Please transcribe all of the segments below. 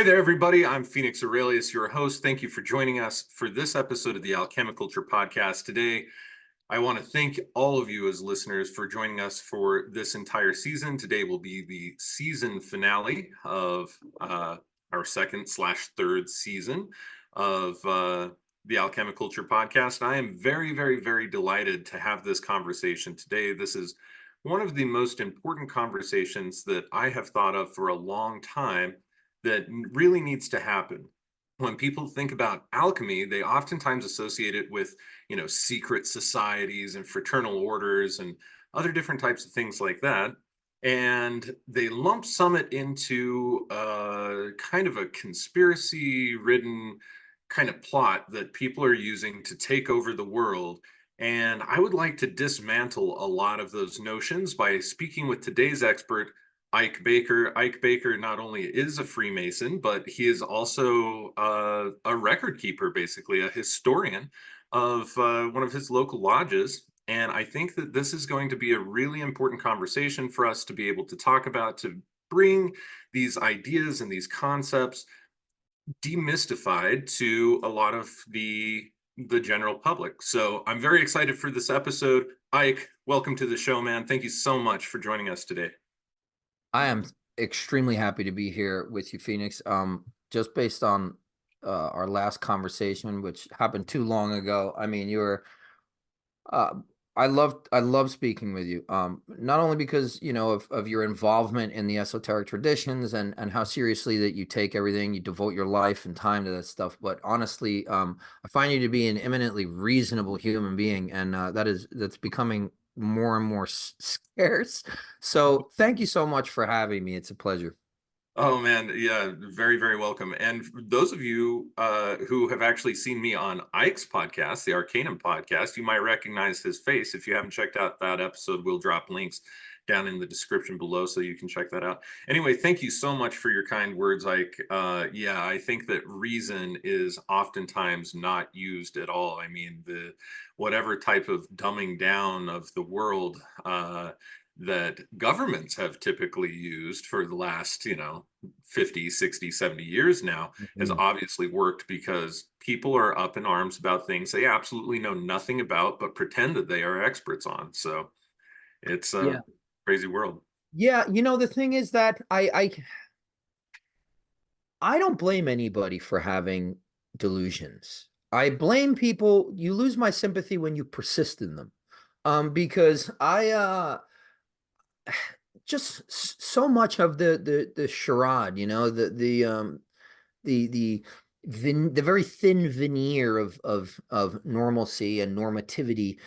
Hey there, everybody. I'm Phoenix Aurelius, your host. Thank you for joining us for this episode of the Alchemi-Culture Podcast. Today, I want to thank all of you as listeners for joining us for this entire season. Today will be the season finale of our second/third season of the Alchemi-Culture Podcast. I am very, very, very delighted to have this conversation today. This is one of the most important conversations that I have thought of for a long time that really needs to happen. When people think about alchemy, they oftentimes associate it with, secret societies and fraternal orders and other different types of things like that. And they lump summit into kind of a conspiracy-ridden kind of plot that people are using to take over the world. And I would like to dismantle a lot of those notions by speaking with today's expert, Ike Baker. Ike Baker not only is a Freemason, but he is also a record keeper, basically a historian of one of his local lodges. And I think that this is going to be a really important conversation for us to be able to talk about, to bring these ideas and these concepts demystified to a lot of the general public. So I'm very excited for this episode. Ike, welcome to the show, man. Thank you so much for joining us today. I am extremely happy to be here with you, Phoenix. Just based on our last conversation, which happened too long ago. I mean, I love speaking with you. Not only because of your involvement in the esoteric traditions and how seriously that you take everything, you devote your life and time to that stuff, but honestly, I find you to be an eminently reasonable human being, and that's becoming more and more scarce. So thank you so much for having me. It's a pleasure. Oh man, yeah, very, very welcome. And for those of you who have actually seen me on Ike's podcast, the Arcanum Podcast, you might recognize his face. If you haven't checked out that episode, we'll drop links down in the description below so you can check that out. Anyway, thank you so much for your kind words, Ike. Yeah, I think that reason is oftentimes not used at all. I mean, whatever type of dumbing down of the world that governments have typically used for the last 50, 60, 70 years now has obviously worked, because people are up in arms about things they absolutely know nothing about but pretend that they are experts on. So it's a crazy world. Yeah, the thing is that I don't blame anybody for having delusions. I blame people. You lose my sympathy when you persist in them. Because I just so much of the charade, the very thin veneer of normalcy and normativity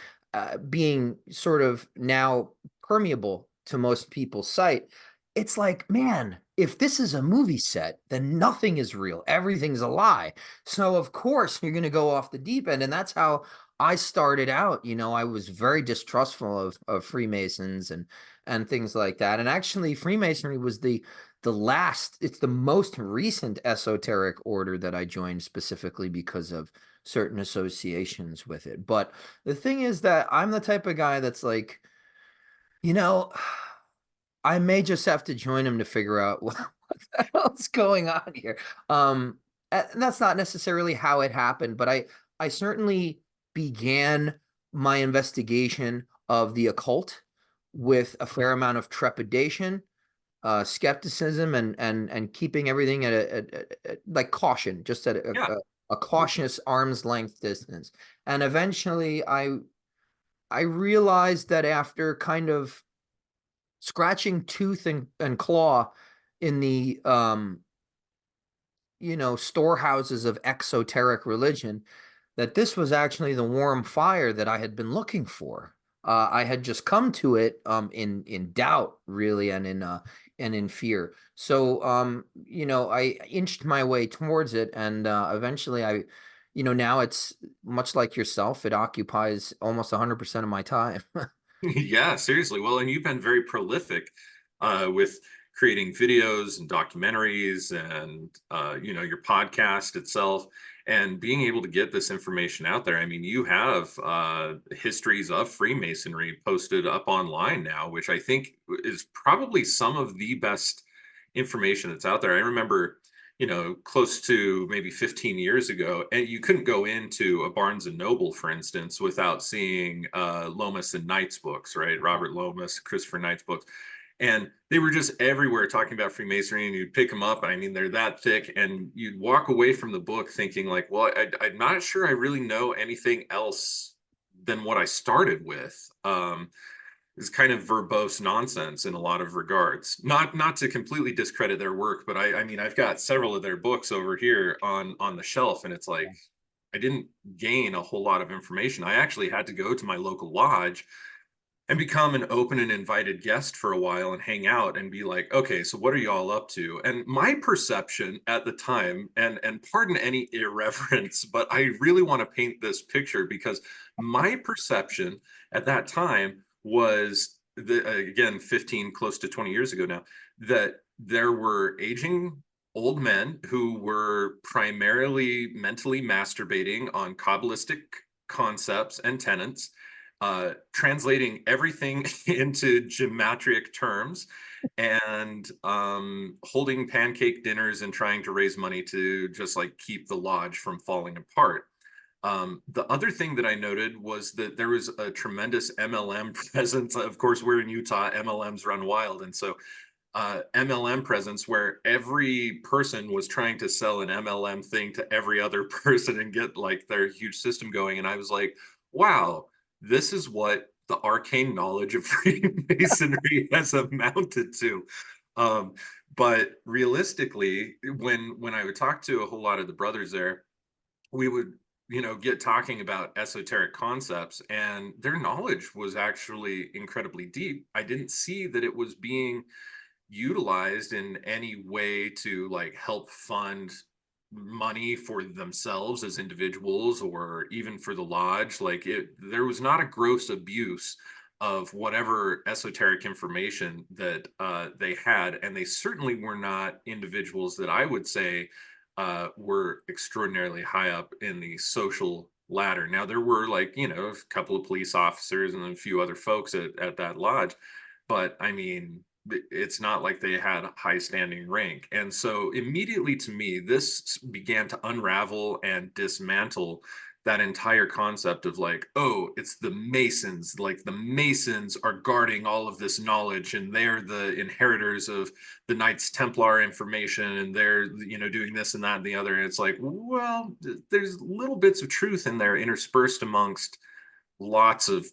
being sort of now permeable to most people's sight. It's like, man, if this is a movie set, then nothing is real. Everything's a lie. So of course you're going to go off the deep end. And that's how I started out. I was very distrustful of Freemasons and things like that. And actually Freemasonry was it's the most recent esoteric order that I joined, specifically because of certain associations with it. But the thing is that I'm the type of guy that's like, I may just have to join him to figure out what the hell's going on here. And that's not necessarily how it happened, but I certainly began my investigation of the occult with a fair amount of trepidation, skepticism, and keeping everything at like caution, just at a cautious arm's length distance. And eventually I realized that after kind of scratching tooth and claw in the storehouses of exoteric religion, that this was actually the warm fire that I had been looking for. I had just come to it in doubt, really, and in fear. So I inched my way towards it, and eventually now it's much like yourself. It occupies almost 100% of my time. Yeah, seriously. Well, and you've been very prolific with creating videos and documentaries and your podcast itself, and being able to get this information out there. I mean, you have histories of Freemasonry posted up online now, which I think is probably some of the best information that's out there. I remember close to maybe 15 years ago, and you couldn't go into a Barnes and Noble, for instance, without seeing Lomas and Knight's books, right? Robert Lomas, Christopher Knight's books. And they were just everywhere talking about Freemasonry, and you'd pick them up. I mean, they're that thick, and you'd walk away from the book thinking like, well, I'm not sure I really know anything else than what I started with. Is kind of verbose nonsense in a lot of regards. Not to completely discredit their work, but I mean, I've got several of their books over here on the shelf, and it's like I didn't gain a whole lot of information. I actually had to go to my local lodge and become an open and invited guest for a while and hang out and be like, okay, so what are y'all up to? And my perception at the time, and pardon any irreverence, but I really want to paint this picture, because my perception at that time was again, 15, close to 20 years ago now, that there were aging old men who were primarily mentally masturbating on Kabbalistic concepts and tenets, translating everything into geometric terms, and holding pancake dinners and trying to raise money to just like keep the lodge from falling apart. The other thing that I noted was that there was a tremendous MLM presence. Of course, we're in Utah, MLMs run wild. And so MLM presence where every person was trying to sell an MLM thing to every other person and get like their huge system going. And I was like, wow, this is what the arcane knowledge of Freemasonry has amounted to. But realistically, when I would talk to a whole lot of the brothers there, we would get talking about esoteric concepts, and their knowledge was actually incredibly deep. I didn't see that it was being utilized in any way to like help fund money for themselves as individuals, or even for the lodge. Like there was not a gross abuse of whatever esoteric information that they had, and they certainly were not individuals that I would say were extraordinarily high up in the social ladder. Now there were like a couple of police officers and a few other folks at that lodge, but I mean, it's not like they had a high standing rank. And so immediately to me, this began to unravel and dismantle that entire concept of like, oh, it's the Masons, like the Masons are guarding all of this knowledge, and they're the inheritors of the Knights Templar information, and they're doing this and that and the other. And it's like, well, there's little bits of truth in there interspersed amongst lots of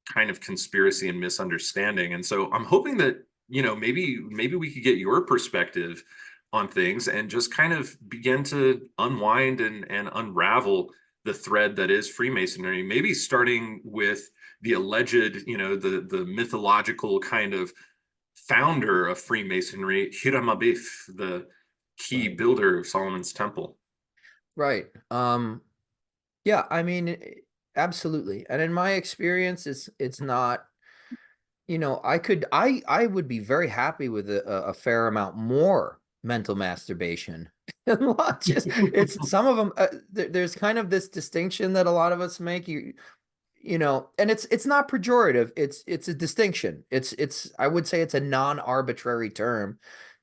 kind of conspiracy and misunderstanding. And so I'm hoping that maybe we could get your perspective on things and just kind of begin to unwind and unravel the thread that is Freemasonry, maybe starting with the alleged, the mythological kind of founder of Freemasonry, Hiramic, the key builder of Solomon's Temple. Right. Yeah, I mean, absolutely. And in my experience, it's not, I would be very happy with a fair amount more mental masturbation. Not just, it's some of them, there's kind of this distinction that a lot of us make, and it's not pejorative. It's a distinction. I would say it's a non-arbitrary term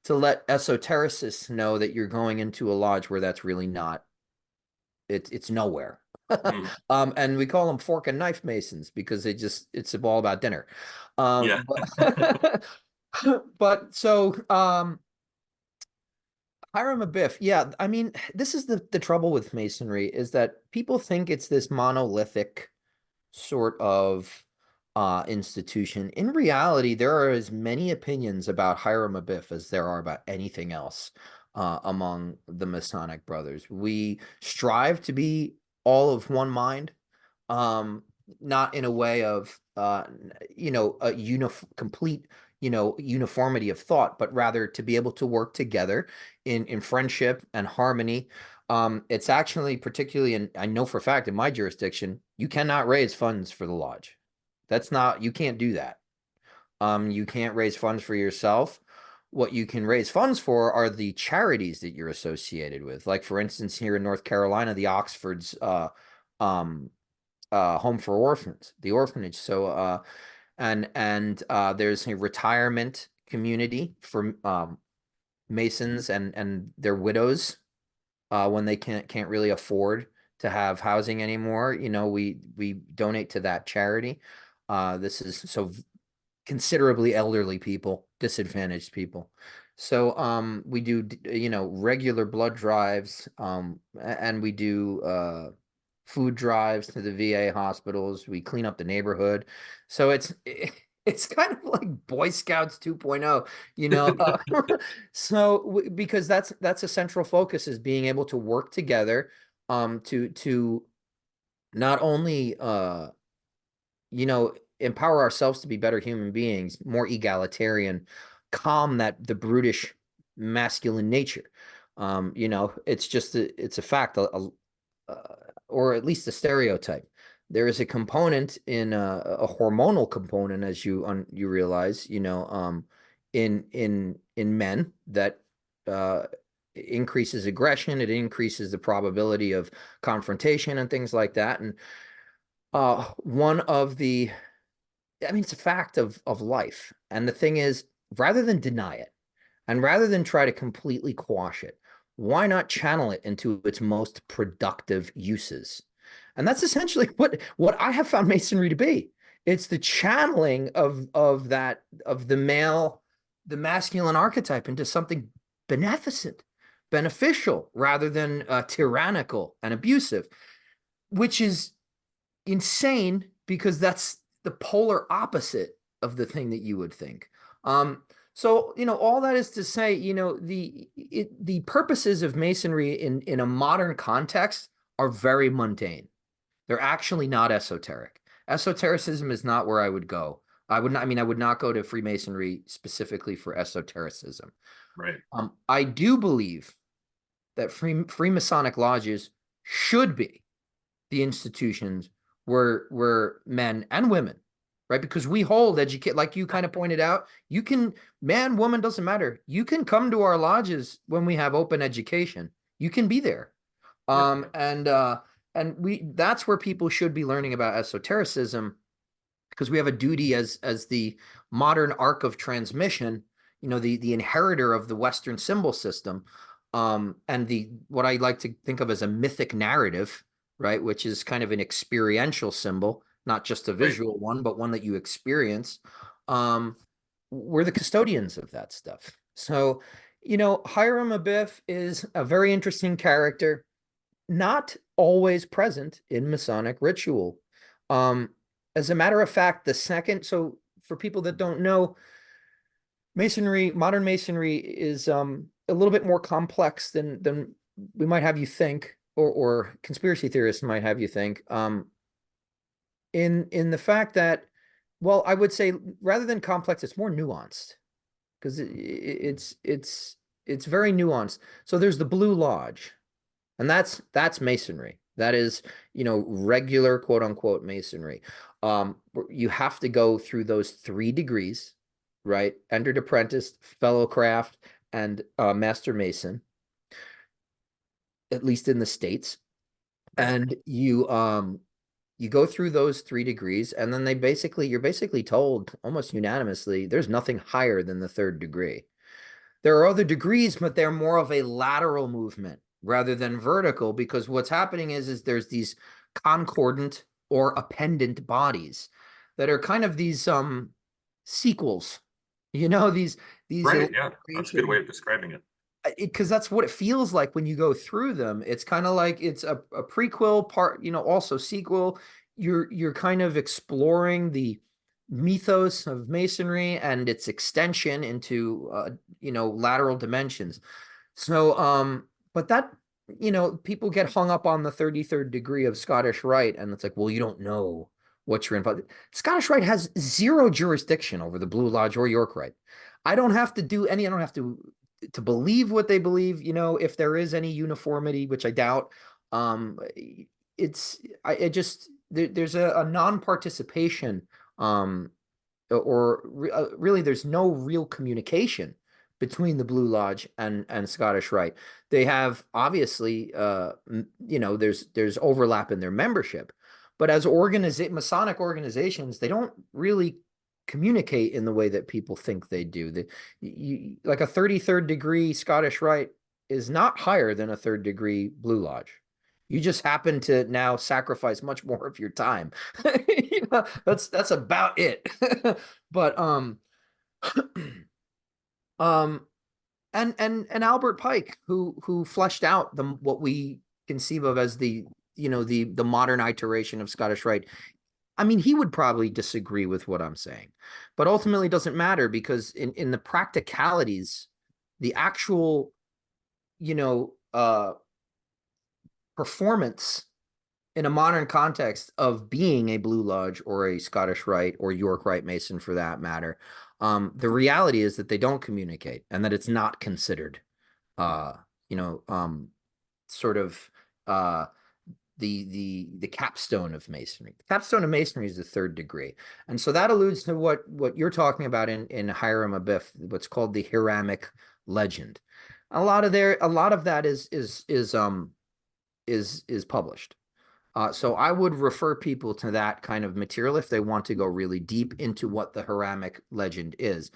to let esotericists know that you're going into a lodge where that's really not, it's nowhere. And we call them fork and knife Masons because it's all about dinner. Yeah. But so, Hiram Abiff, yeah, I mean, this is the trouble with Masonry, is that people think it's this monolithic sort of institution. In reality, there are as many opinions about Hiram Abiff as there are about anything else among the Masonic brothers. We strive to be all of one mind, not in a way of a complete uniformity of thought, but rather to be able to work together in friendship and harmony. It's actually particularly, and I know for a fact in my jurisdiction, you cannot raise funds for the lodge. You can't do that. You can't raise funds for yourself. What you can raise funds for are the charities that you're associated with. Like, for instance, here in North Carolina, the Oxford's Home for Orphans, the orphanage. So, and there's a retirement community for Masons and their widows when they can't really afford to have housing anymore. We donate to that charity. This is so considerably elderly people, disadvantaged people. So we do regular blood drives, and we do food drives to the VA hospitals. We clean up the neighborhood. So it's kind of like Boy Scouts 2.0, so because that's a central focus, is being able to work together to not only empower ourselves to be better human beings, more egalitarian, calm the brutish masculine nature. It's a fact, or at least a stereotype. There is a component in a hormonal component, as you realize, in men that increases aggression. It increases the probability of confrontation and things like that. And it's a fact of life. And the thing is, rather than deny it, and rather than try to completely quash it, why not channel it into its most productive uses? And that's essentially what I have found Masonry to be. It's the channeling of the masculine archetype into something beneficent, beneficial, rather than tyrannical and abusive, which is insane, because that's the polar opposite of the thing that you would think. So all that is to say, the purposes of Masonry in a modern context are very mundane. They're actually not esoteric. Esotericism is not where I would go. I would not go to Freemasonry specifically for esotericism. Right. I do believe that Freemasonic lodges should be the institutions where men and women, right? Because we hold like you kind of pointed out, you can, man, woman, doesn't matter. You can come to our lodges when we have open education. You can be there. That's where people should be learning about esotericism, because we have a duty as the modern arc of transmission, the inheritor of the Western symbol system, and what I like to think of as a mythic narrative, right, which is kind of an experiential symbol, not just a visual one, but one that you experience. We're the custodians of that stuff. So, Hiram Abiff is a very interesting character, not always present in Masonic ritual. As a matter of fact, so for people that don't know, modern Masonry is a little bit more complex than we might have you think, or conspiracy theorists might have you think, in the fact that, well, I would say rather than complex, it's more nuanced, because it's very nuanced. So there's the Blue Lodge, and that's Masonry. That is, regular quote unquote Masonry. You have to go through those 3 degrees, right? Entered Apprentice, Fellow Craft, and Master Mason, at least in the States. And you go through those 3 degrees, and then you're basically told almost unanimously, there's nothing higher than the 3rd degree. There are other degrees, but they're more of a lateral movement rather than vertical, because what's happening is there's these concordant or appendant bodies that are kind of these sequels, these right. Yeah, that's a good way of describing it. Because that's what it feels like when you go through them. It's kind of like it's a prequel part, also sequel. You're kind of exploring the mythos of Masonry and its extension into lateral dimensions. So but that, people get hung up on the 33rd degree of Scottish Rite, and it's like, well, you don't know what you're in. Scottish Rite has 0 jurisdiction over the Blue Lodge or York Rite. I don't have to believe what they believe, if there is any uniformity, which I doubt. There's a non-participation, really there's no real communication between the Blue Lodge and Scottish Rite. They have, obviously, there's overlap in their membership, but as Masonic organizations, they don't really communicate in the way that people think they do. Like a 33rd degree Scottish Rite is not higher than a 3rd degree Blue Lodge. You just happen to now sacrifice much more of your time. That's about it. But um and Albert Pike, who fleshed out what we conceive of as the modern iteration of Scottish Rite. I mean, he would probably disagree with what I'm saying, but ultimately it doesn't matter, because in the practicalities, the actual, performance in a modern context of being a Blue Lodge or a Scottish Rite or York Rite Mason for that matter, the reality is that they don't communicate, and that it's not considered, uh, sort of the capstone of Masonry. The capstone of Masonry is the 3rd degree, and so that alludes to what you're talking about in Hiram Abiff, what's called the Hiramic Legend. A lot of that is published. So I would refer people to that kind of material if they want to go really deep into what the Hiramic Legend is.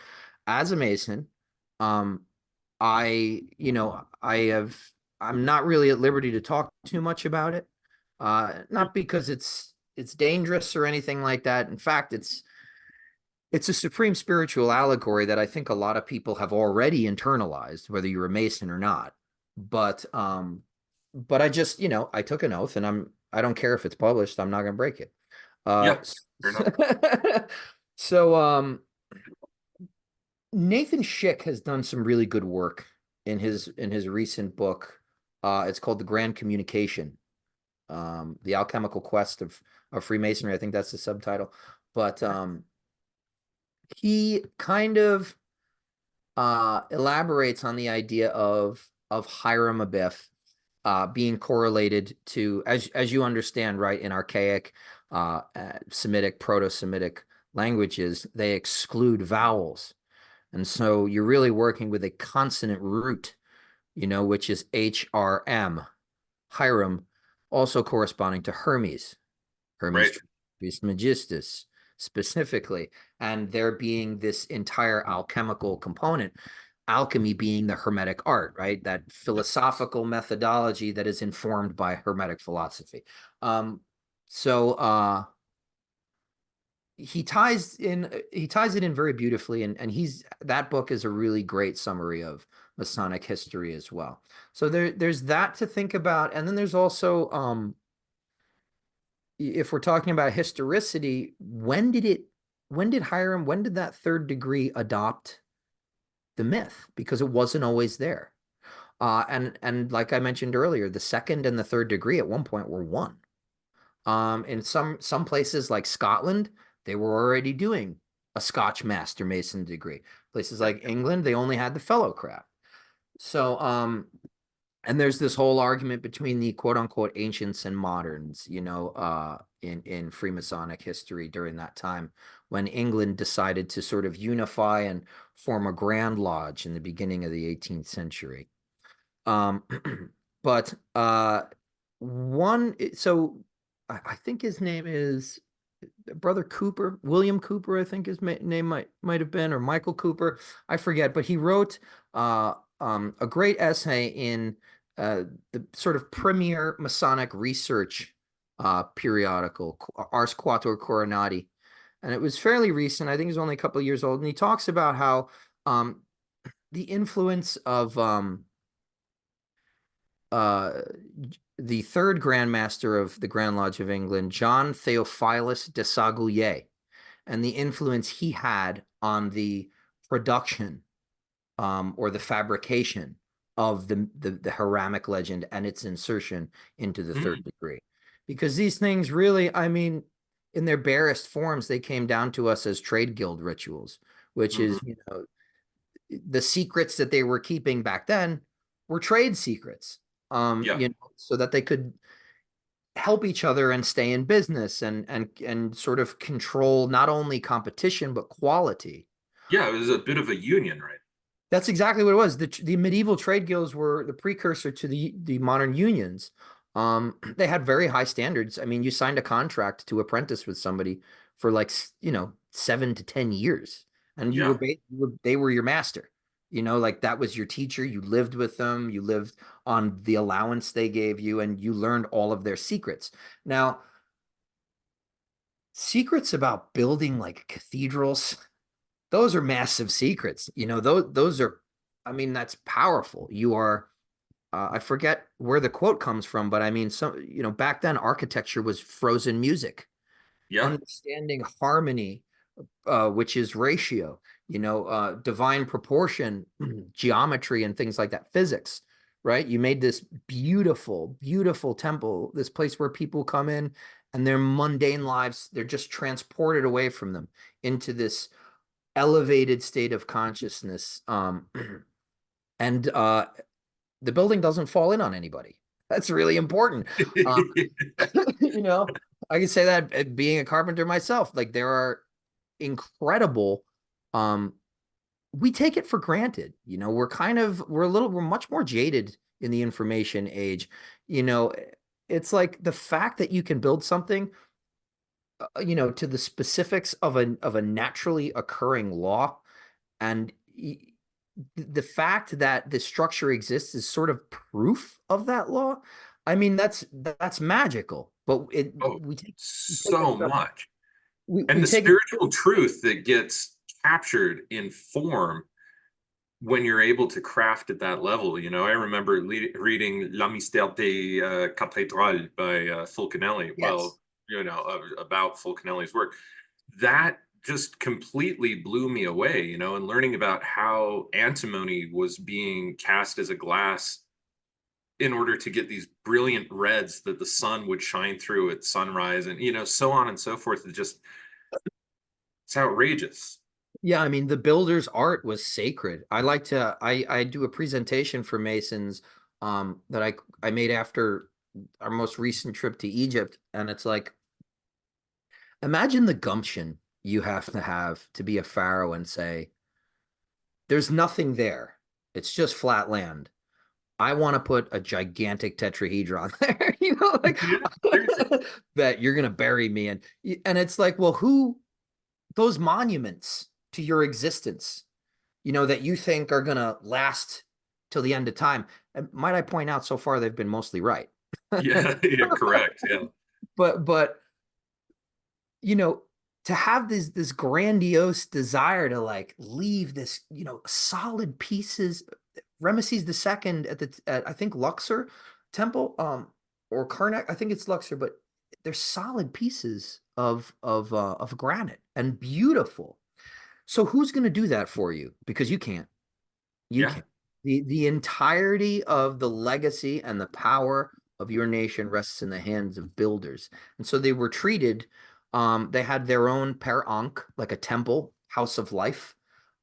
As a Mason, I'm not really at liberty to talk too much about it. Not because it's dangerous or anything like that. In fact, it's a supreme spiritual allegory that I think a lot of people have already internalized, whether you're a Mason or not. But I just, I took an oath, and I don't care if it's published. I'm not going to break it. Yeah, fair enough. So Nathan Schick has done some really good work in his recent book. It's called The Grand Communication, The Alchemical Quest of Freemasonry. I think that's the subtitle. But he kind of elaborates on the idea of Hiram Abiff being correlated to, as you understand, right, in archaic Semitic, Proto-Semitic languages, they exclude vowels. And so you're really working with a consonant root, which is HRM, Hiram, also corresponding to Hermes, Right. Trismegistus, specifically, and there being this entire alchemical component, alchemy being the Hermetic art, right? That philosophical methodology that is informed by Hermetic philosophy. So he ties it in very beautifully, and that book is a really great summary of Masonic history as well. So there's that to think about, and then there's also, if we're talking about historicity, when did that 3rd degree adopt the myth? Because it wasn't always there. And like I mentioned earlier, the 2nd and the 3rd degree at one point were one. In some places like Scotland, they were already doing a Scotch Master Mason degree. Places like England, they only had the Fellowcraft. So, and there's this whole argument between the quote unquote ancients and moderns, in Freemasonic history during that time, when England decided to sort of unify and form a Grand Lodge in the beginning of the 18th century. But so I think his name is Brother Cooper, William Cooper, I think his name might have been, or Michael Cooper, I forget, but he wrote a great essay in the sort of premier Masonic research periodical, Ars Quator Coronati, and it was fairly recent. I think it's only a couple of years old, and he talks about how the influence of the 3rd Grand Master of the Grand Lodge of England, John Theophilus de Sagouillet, and the influence he had on the production or the fabrication of the Hiramic legend and its insertion into the 3rd degree. Because these things really, I mean, in their barest forms, they came down to us as trade guild rituals, which is, the secrets that they were keeping back then were trade secrets. So that they could help each other and stay in business and sort of control not only competition but quality. Yeah, it was a bit of a union, right? That's exactly what it was. The medieval trade guilds were the precursor to the modern unions. They had very high standards. I mean, you signed a contract to apprentice with somebody for like, 7 to 10 years, and Yeah. they were your master. Like that was your teacher. You lived with them. You lived on the allowance they gave you, and you learned all of their secrets. Now, secrets about building like cathedrals, those are massive secrets. Those are, I mean, that's powerful. You are, I forget where the quote comes from, but I mean, back then architecture was frozen music, Yeah. understanding harmony, which is ratio, divine proportion, geometry, and things like that, physics, right? You made this beautiful, beautiful temple, this place where people come in and their mundane lives, they're just transported away from them into this elevated state of consciousness. And the building doesn't fall in on anybody. That's really important. Um, you know, I can say that being a carpenter myself, like there are incredible, um, we take it for granted. We're much more jaded in the information age. You know, it's like the fact that you can build something, to the specifics of a naturally occurring law, and the fact that the structure exists is sort of proof of that law. I mean, that's magical, but Oh, we take that so stuff, much. And we the take it. spiritual truth that gets captured in form when you're able to craft at that level. I remember reading La Mystère des Cathédrales by Fulcanelli. Yes. About Fulcanelli's work. That just completely blew me away, and learning about how antimony was being cast as a glass in order to get these brilliant reds that the sun would shine through at sunrise, and so on and so forth. It's outrageous. Yeah, I mean, the builder's art was sacred. I do a presentation for Masons, that I made after our most recent trip to Egypt, and it's like, imagine the gumption you have to be a pharaoh and say, there's nothing there. It's just flat land. I want to put a gigantic tetrahedron there, like Yeah, seriously. that you're gonna bury me in. And it's like, well, those monuments to your existence, that you think are gonna last till the end of time. And might I point out, so far they've been mostly right. Yeah, yeah, correct. Yeah. But you know, to have this grandiose desire to like leave this, solid pieces. Ramesses II at I think Luxor temple, or Karnak, I think it's Luxor, but they're solid pieces of granite and beautiful. So who's going to do that for you? Because you can't. You Yeah. can't. The entirety of the legacy and the power of your nation rests in the hands of builders. And so they were treated, they had their own per ankh, like a temple, house of life,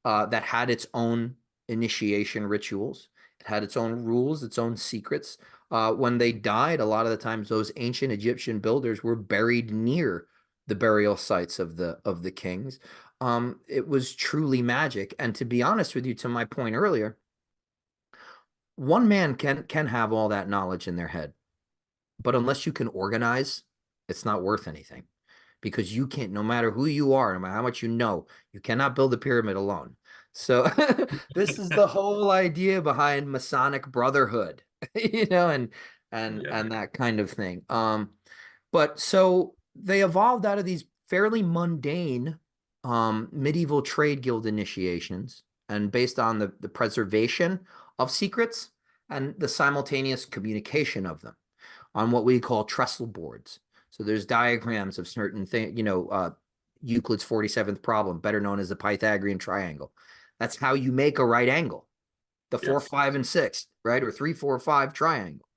that had its own initiation rituals. It had its own rules, its own secrets. When they died, a lot of the times those ancient Egyptian builders were buried near the burial sites of the kings. It was truly magic. And to be honest with you, to my point earlier, one man can have all that knowledge in their head, but unless you can organize, it's not worth anything, because you can't, no matter who you are, no matter how much you cannot build a pyramid alone. So this is the whole idea behind Masonic brotherhood, and Yeah. that kind of thing. But so they evolved out of these fairly mundane, medieval trade guild initiations, and based on the preservation of secrets and the simultaneous communication of them on what we call trestle boards. So there's diagrams of certain things, Euclid's 47th problem, better known as the Pythagorean triangle. That's how you make a right angle, the 4, Yes. 5, and 6, right? Or 3, 4, 5 triangle.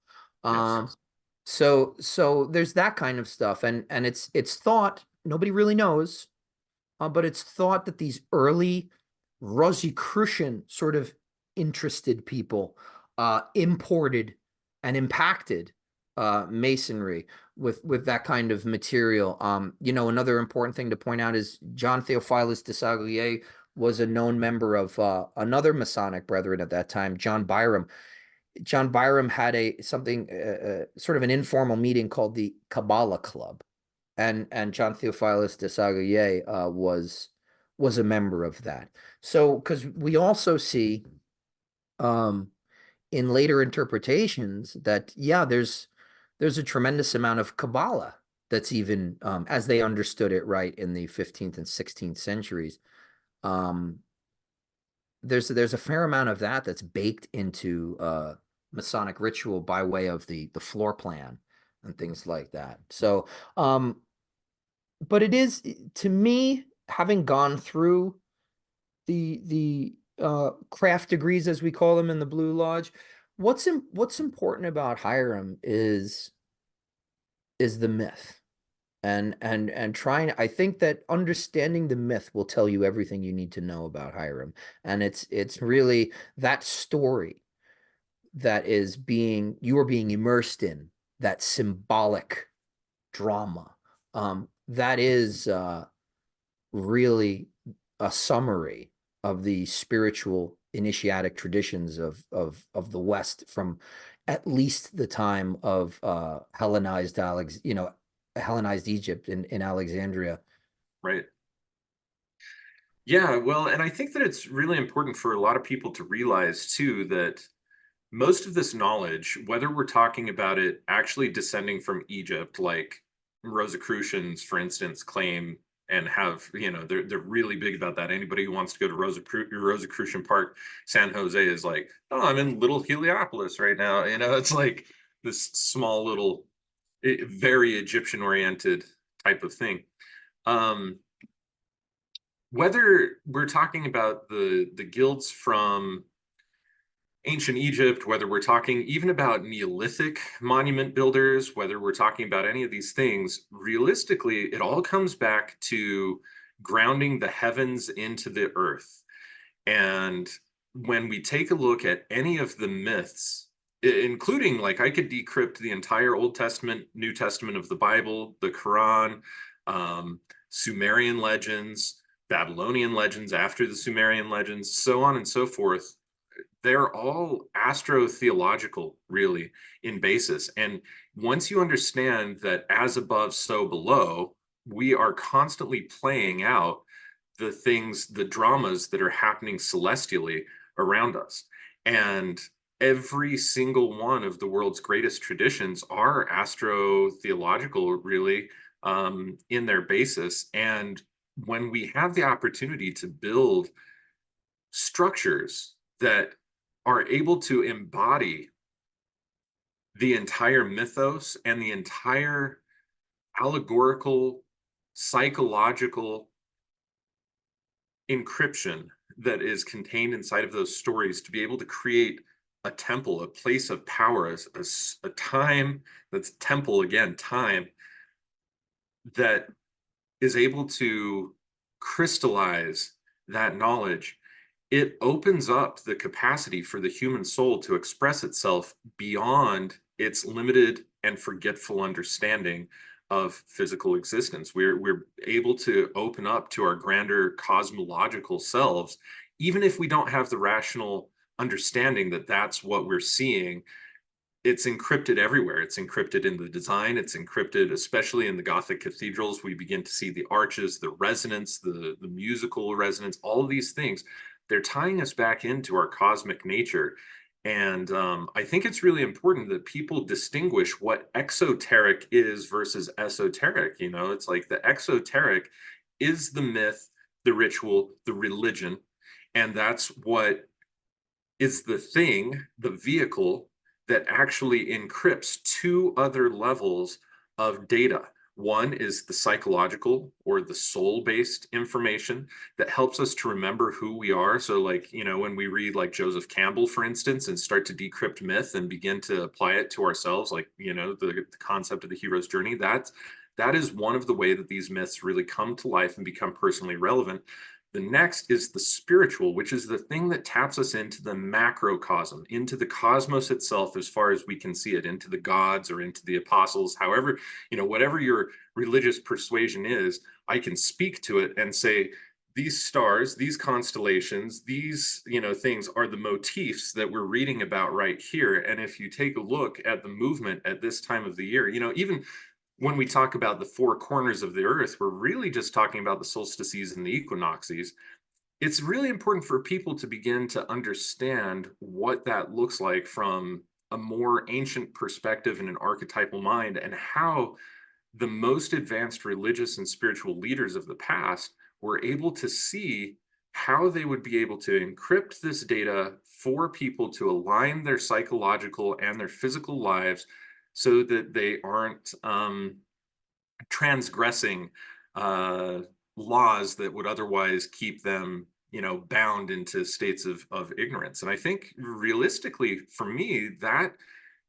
Yes. So there's that kind of stuff, and it's thought, nobody really knows, but it's thought that these early Rosicrucian sort of interested people imported and impacted Masonry with that kind of material. Another important thing to point out is John Theophilus de Saglier was a known member of another Masonic brethren at that time, John Byrom. John Byrom had sort of an informal meeting called the Kabbalah Club. and John Theophilus de Saguier was a member of that. So, because we also see in later interpretations that, yeah, there's a tremendous amount of Kabbalah that's even as they understood it, right, in the 15th and 16th centuries. There's a fair amount of that that's baked into Masonic ritual by way of the floor plan and things like that. So, but it is, to me, having gone through the craft degrees, as we call them in the Blue Lodge, what's important about Hiram is the myth. And trying, I think that understanding the myth will tell you everything you need to know about Hiram. And it's really that story that you are being immersed in, that symbolic drama. That is really a summary of the spiritual initiatic traditions of the West from at least the time of Hellenized Egypt in Alexandria. Right. Yeah, well, and I think that it's really important for a lot of people to realize too that most of this knowledge, whether we're talking about it actually descending from Egypt, like Rosicrucians, for instance, claim and have, they're really big about that. Anybody who wants to go to Rosicrucian Park, San Jose is like, oh, I'm in Little Heliopolis right now. It's like this small little, very Egyptian oriented type of thing. Whether we're talking about the guilds from ancient Egypt, whether we're talking even about Neolithic monument builders, whether we're talking about any of these things, realistically, it all comes back to grounding the heavens into the earth. And when we take a look at any of the myths, including, like, I could decrypt the entire Old Testament, New Testament of the Bible, the Koran, Sumerian legends, Babylonian legends after the Sumerian legends, so on and so forth. They're all astro-theological, really, in basis. And once you understand that as above, so below, we are constantly playing out the things, the dramas that are happening celestially around us. And every single one of the world's greatest traditions are astro-theological, really, in their basis. And when we have the opportunity to build structures that are able to embody the entire mythos and the entire allegorical, psychological encryption that is contained inside of those stories, to be able to create a temple, a place of power, a time that's temple, again, time, that is able to crystallize that knowledge, it opens up the capacity for the human soul to express itself beyond its limited and forgetful understanding of physical existence. We're able to open up to our grander cosmological selves, even if we don't have the rational understanding that that's what we're seeing. It's encrypted everywhere. It's encrypted in the design. It's encrypted, especially in the Gothic cathedrals. We begin to see the arches, the resonance, the musical resonance, all of these things. They're tying us back into our cosmic nature. And I think it's really important that people distinguish what exoteric is versus esoteric. It's like the exoteric is the myth, the ritual, the religion. And that's what is the thing, the vehicle that actually encrypts two other levels of data. One is the psychological or the soul-based information that helps us to remember who we are. So, like, when we read like Joseph Campbell, for instance, and start to decrypt myth and begin to apply it to ourselves, like, the concept of the hero's journey, that is one of the way that these myths really come to life and become personally relevant. The next is the spiritual, which is the thing that taps us into the macrocosm, into the cosmos itself, as far as we can see it, into the gods or into the apostles. However, whatever your religious persuasion is, I can speak to it and say, these stars, these constellations, these, things are the motifs that we're reading about right here. And if you take a look at the movement at this time of the year, even when we talk about the four corners of the earth, we're really just talking about the solstices and the equinoxes. It's really important for people to begin to understand what that looks like from a more ancient perspective and an archetypal mind, and how the most advanced religious and spiritual leaders of the past were able to see how they would be able to encrypt this data for people to align their psychological and their physical lives so that they aren't transgressing laws that would otherwise keep them, bound into states of ignorance. And I think realistically, for me, that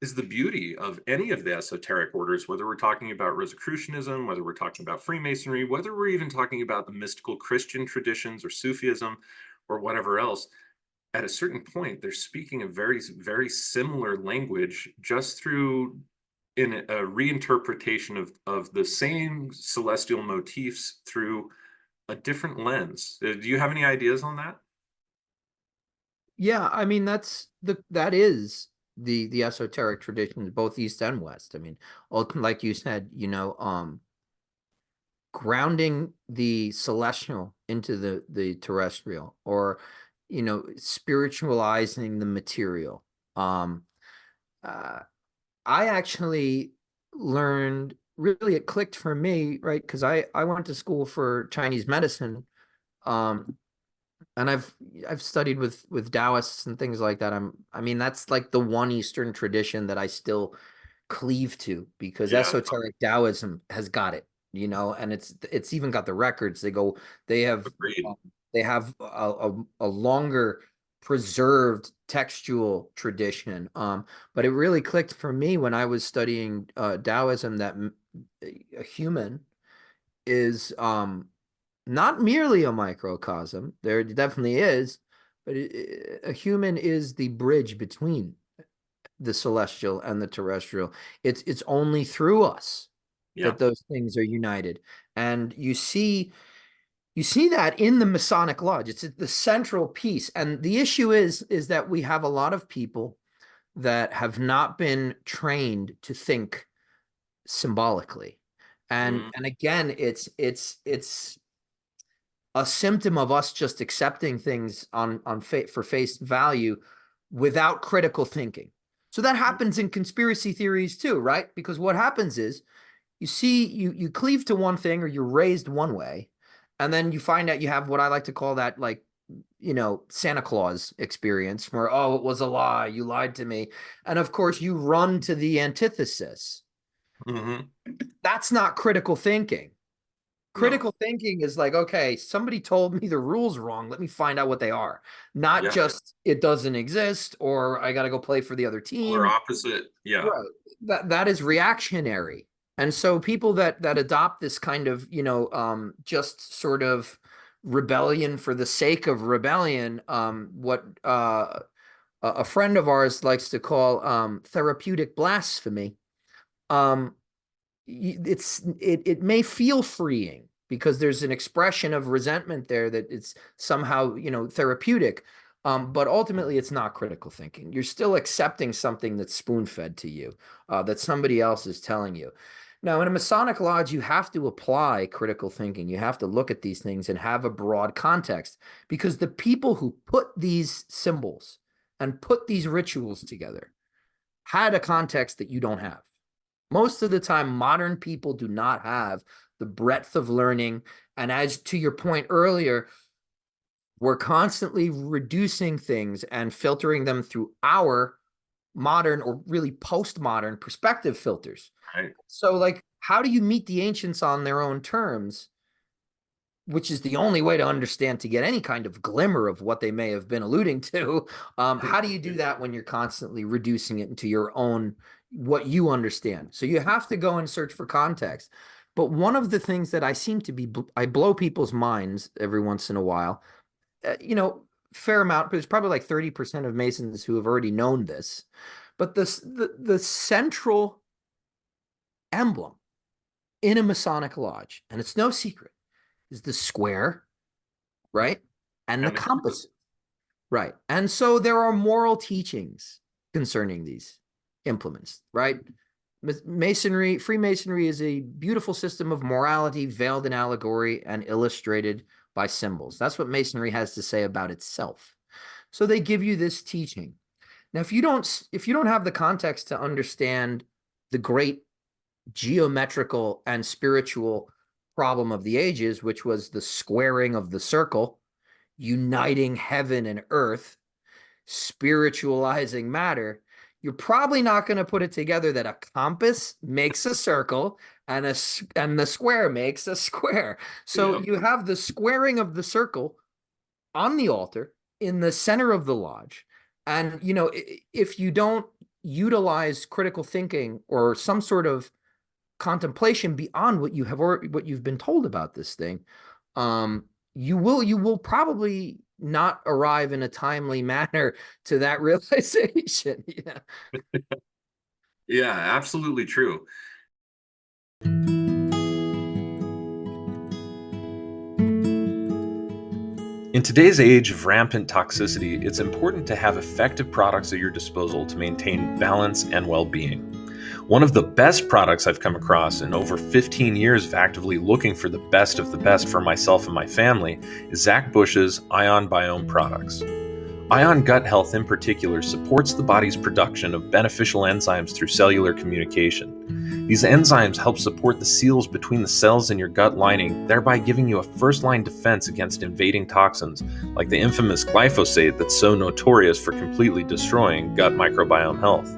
is the beauty of any of the esoteric orders, whether we're talking about Rosicrucianism, whether we're talking about Freemasonry, whether we're even talking about the mystical Christian traditions or Sufism or whatever else. At a certain point, they're speaking a very, very similar language, just through in a reinterpretation of the same celestial motifs through a different lens. Do you have any ideas on that? Yeah, I mean that is the esoteric traditions, both East and West. I mean, like you said, grounding the celestial into the terrestrial, or spiritualizing the material. I actually learned, really it clicked for me, right? Because I went to school for Chinese medicine, and I've studied with Taoists and things like that. I mean that's like the one Eastern tradition that I still cleave to, because Yeah. esoteric Taoism has got it, and it's even got the records. They have Agreed. they have a longer preserved textual tradition. But it really clicked for me when I was studying Taoism, that a human is not merely a microcosm. There definitely is, but a human is the bridge between the celestial and the terrestrial. It's only through us Yeah. that those things are united. And you see that in the Masonic Lodge. It's the central piece. And the issue is that we have a lot of people that have not been trained to think symbolically. Mm. And again, it's a symptom of us just accepting things for face value without critical thinking. So that happens in conspiracy theories too, right? Because what happens is you cleave to one thing, or you're raised one way, and then you find out you have what I like to call that, like, Santa Claus experience, where, oh, it was a lie, you lied to me. And of course you run to the antithesis. Hmm. That's not critical thinking. No. Critical thinking is like, okay, somebody told me the rules wrong. Let me find out what they are. Not Yeah. just it doesn't exist, or I got to go play for the other Polar team. opposite. Yeah. Right. That is reactionary. And so people that adopt this kind of, just sort of rebellion for the sake of rebellion, what a friend of ours likes to call therapeutic blasphemy. Um, it may feel freeing because there's an expression of resentment there, that it's somehow, therapeutic. But ultimately it's not critical thinking. You're still accepting something that's spoon-fed to you, that somebody else is telling you. Now, in a Masonic lodge, you have to apply critical thinking. You have to look at these things and have a broad context, because the people who put these symbols and put these rituals together had a context that you don't have. Most of the time, modern people do not have the breadth of learning. And as to your point earlier, we're constantly reducing things and filtering them through our modern, or really postmodern, perspective filters. Right. So, like, how do you meet the ancients on their own terms, which is the only way to understand, to get any kind of glimmer of what they may have been alluding to? How do you do that when you're constantly reducing it into your own, what you understand? So you have to go and search for context. But one of the things that I blow people's minds every once in a while, fair amount, but it's probably like 30% of Masons who have already known this. But the central emblem in a Masonic lodge, and it's no secret, is the square, right? And the And the compass, compass. right? And so there are moral teachings concerning these implements, right? Freemasonry is a beautiful system of morality veiled in allegory and illustrated by symbols. That's what Masonry has to say about itself. So they give you this teaching. Now, if you don't have the context to understand the great geometrical and spiritual problem of the ages, which was the squaring of the circle, uniting heaven and earth, spiritualizing matter, you're probably not going to put it together that a compass makes a circle and the square makes a square. So Yep. you have the squaring of the circle on the altar in the center of the lodge. And, if you don't utilize critical thinking or some sort of contemplation beyond what you've been told about this thing, you will probably not arrive in a timely manner to that realization. Yeah. Yeah, absolutely true. In today's age of rampant toxicity, it's important to have effective products at your disposal to maintain balance and well-being. One of the best products I've come across in over 15 years of actively looking for the best of the best for myself and my family is Zach Bush's Ion Biome products. Ion Gut Health in particular supports the body's production of beneficial enzymes through cellular communication. These enzymes help support the seals between the cells in your gut lining, thereby giving you a first-line defense against invading toxins like the infamous glyphosate that's so notorious for completely destroying gut microbiome health.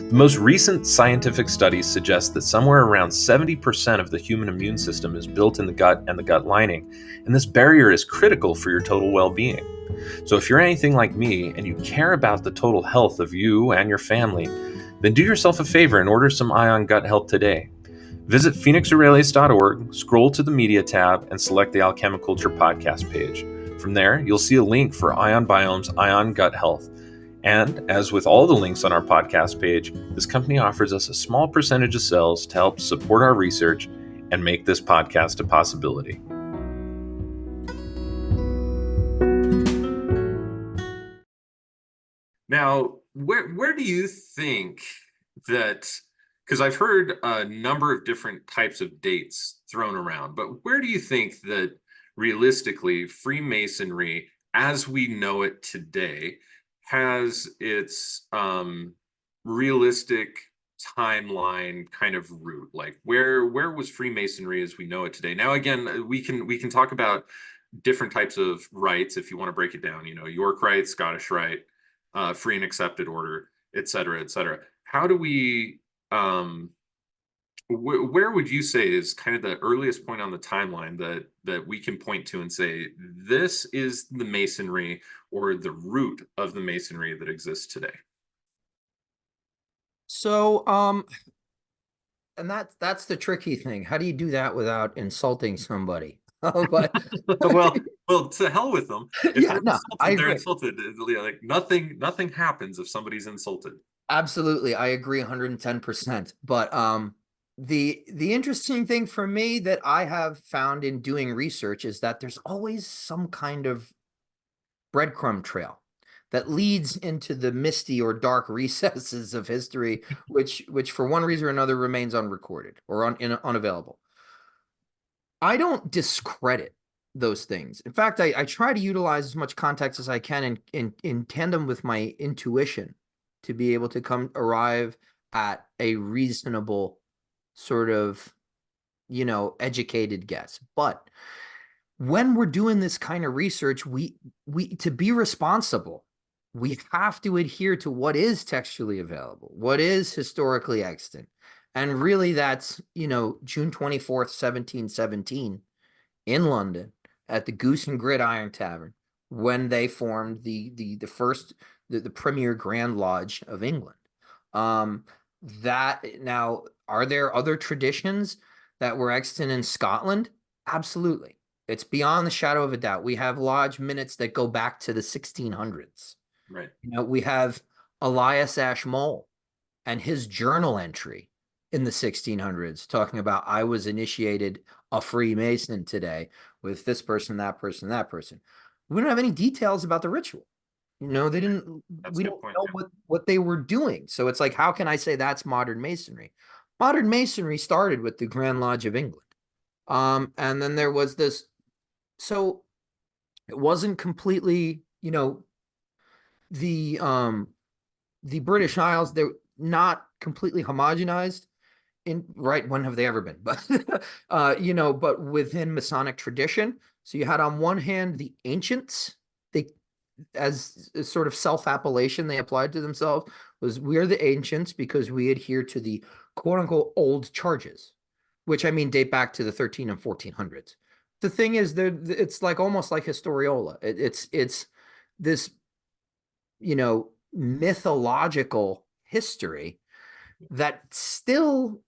The most recent scientific studies suggest that somewhere around 70% of the human immune system is built in the gut and the gut lining, and this barrier is critical for your total well-being. So if you're anything like me and you care about the total health of you and your family, then do yourself a favor and order some Ion Gut Health today. Visit phoenixaurelius.org, scroll to the media tab, and select the Alchemi-Culture Podcast page. From there, you'll see a link for Ion Biome's Ion Gut Health. And, as with all the links on our podcast page, this company offers us a small percentage of sales to help support our research and make this podcast a possibility. Now, where do you think that, because I've heard a number of different types of dates thrown around, but where do you think that realistically Freemasonry, as we know it today, has its realistic timeline kind of root? Like where was Freemasonry as we know it today? Now, again, we can talk about different types of rites if you want to break it down, York Rite, Scottish Rite, free and accepted order, et cetera, et cetera. How do we where would you say is kind of the earliest point on the timeline that we can point to and say this is the Masonry or the root of the Masonry that exists today? So, and that's the tricky thing. How do you do that without insulting somebody? But well, to hell with them. If yeah, they're no, I insulted, they're agree. insulted. Like nothing happens if somebody's insulted. Absolutely, I agree 110%. But the interesting thing for me that I have found in doing research is that there's always some kind of breadcrumb trail that leads into the misty or dark recesses of history, which for one reason or another remains unrecorded or unavailable. I don't discredit those things. In fact, I try to utilize as much context as I can in tandem with my intuition to be able to arrive at a reasonable sort of, educated guess. But when we're doing this kind of research, we to be responsible, we have to adhere to what is textually available, what is historically extant. And really that's, June 24th, 1717 in London at the Goose and Gridiron Tavern when they formed the first, the premier Grand Lodge of England. That now, are there other traditions that were extant in Scotland? Absolutely. It's beyond the shadow of a doubt. We have lodge minutes that go back to the 1600s. Right. We have Elias Ashmole and his journal entry in the 1600s talking about, I was initiated a Freemason today with this person, that person, that person. We don't have any details about the ritual. They didn't, That's we a good don't point. know what they were doing. So it's like, how can I say that's modern Masonry? Modern Masonry started with the Grand Lodge of England. And then there was this, so it wasn't completely, the the British Isles, they're not completely homogenized in right. When have they ever been? But but within Masonic tradition. So you had on one hand the ancients, they as a sort of self-appellation they applied to themselves was we're the ancients because we adhere to the quote unquote old charges, which I mean date back to the 13 and 1400s. The thing is, it's like almost like historiola. It's this mythological history that still,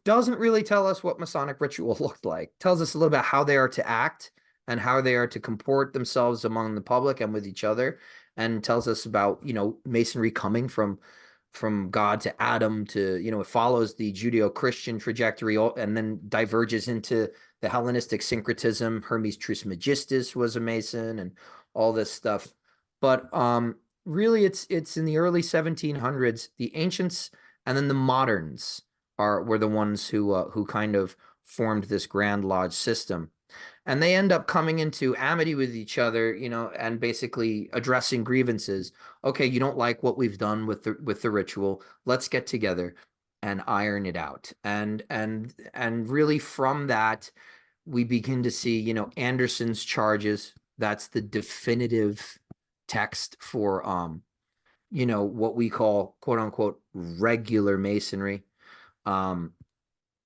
doesn't really tell us what Masonic ritual looked like. Tells us a little bit how they are to act and how they are to comport themselves among the public and with each other, and tells us about, Masonry coming from God to Adam to, it follows the Judeo-Christian trajectory and then diverges into the Hellenistic syncretism. Hermes Trismegistus was a Mason and all this stuff. But really it's in the early 1700s, the ancients and then the moderns were the ones who kind of formed this Grand Lodge system. And they end up coming into amity with each other, and basically addressing grievances. Okay, you don't like what we've done with the ritual. Let's get together and iron it out. And really from that, we begin to see, Anderson's charges. That's the definitive text for what we call quote unquote regular Masonry.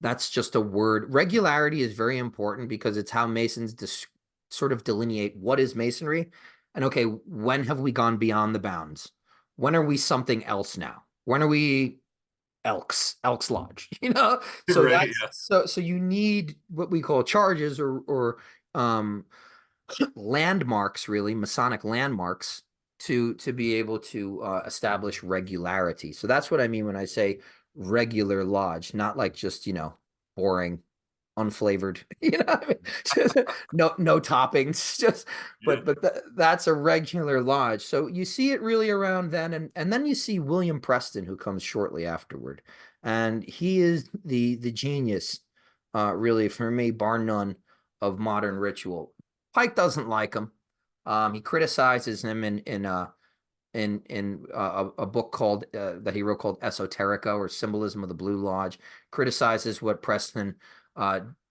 That's just a word. Regularity is very important because it's how Masons sort of delineate what is Masonry. And okay, when have we gone beyond the bounds? When are we something else now? When are we Elks Lodge? So Right. that's Yeah. so you need what we call charges or landmarks, really Masonic landmarks to be able to establish regularity. So that's what I mean when I say regular lodge, not like just boring, unflavored, what I mean? Just, no toppings, just Yeah. but that's a regular lodge. So you see it really around then, and then you see William Preston, who comes shortly afterward, and he is the genius, really for me, bar none, of modern ritual. Pike doesn't like him. He criticizes him in a book called that he wrote called Esoterica, or Symbolism of the Blue Lodge. Criticizes what Preston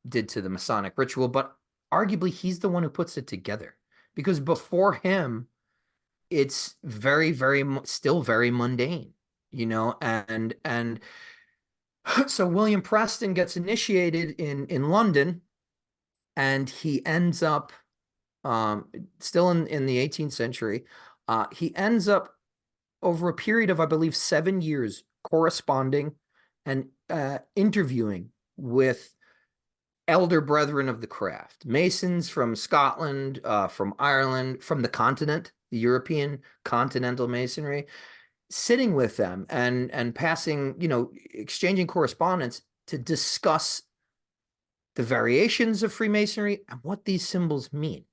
did to the Masonic ritual, but arguably he's the one who puts it together, because before him, it's very, very still very mundane, and so William Preston gets initiated in London, and he ends up still in the 18th century. He ends up over a period of, I believe, 7 years corresponding and interviewing with elder brethren of the craft, Masons from Scotland, from Ireland, from the continent, the European continental Masonry, sitting with them and passing, exchanging correspondence to discuss the variations of Freemasonry and what these symbols mean.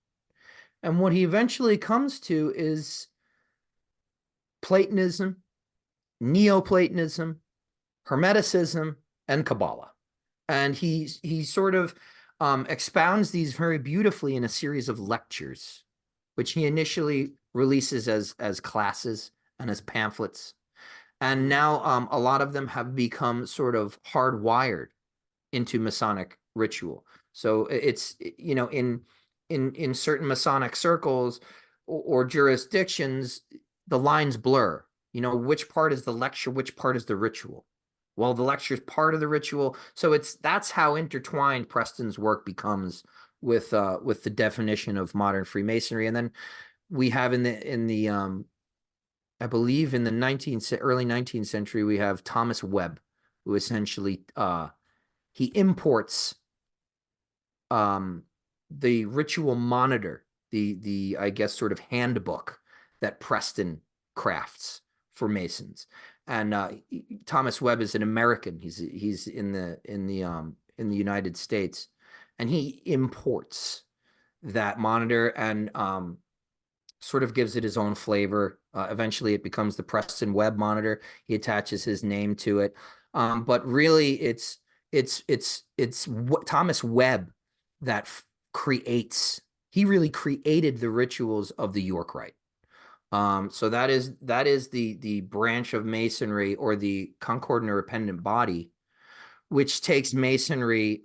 And what he eventually comes to is Platonism, Neoplatonism, Hermeticism, and Kabbalah. And he sort of expounds these very beautifully in a series of lectures, which he initially releases as classes and as pamphlets. And now a lot of them have become sort of hardwired into Masonic ritual. So it's, in certain Masonic circles or jurisdictions, the lines blur. Which part is the lecture, which part is the ritual? Well, the lecture is part of the ritual. So that's how intertwined Preston's work becomes with the definition of modern Freemasonry. And then we have in the I believe in the early 19th century, we have Thomas Webb, who essentially he imports the ritual monitor, the I guess sort of handbook that Preston crafts for Masons. And Thomas Webb is an American. He's in the United States, and he imports that monitor. And sort of gives it his own flavor. Eventually it becomes the Preston Webb monitor. He attaches his name to it. But really it's Thomas Webb that creates, he really created the rituals of the York Rite. So that is the branch of Masonry, or the concordant or appendant body, which takes Masonry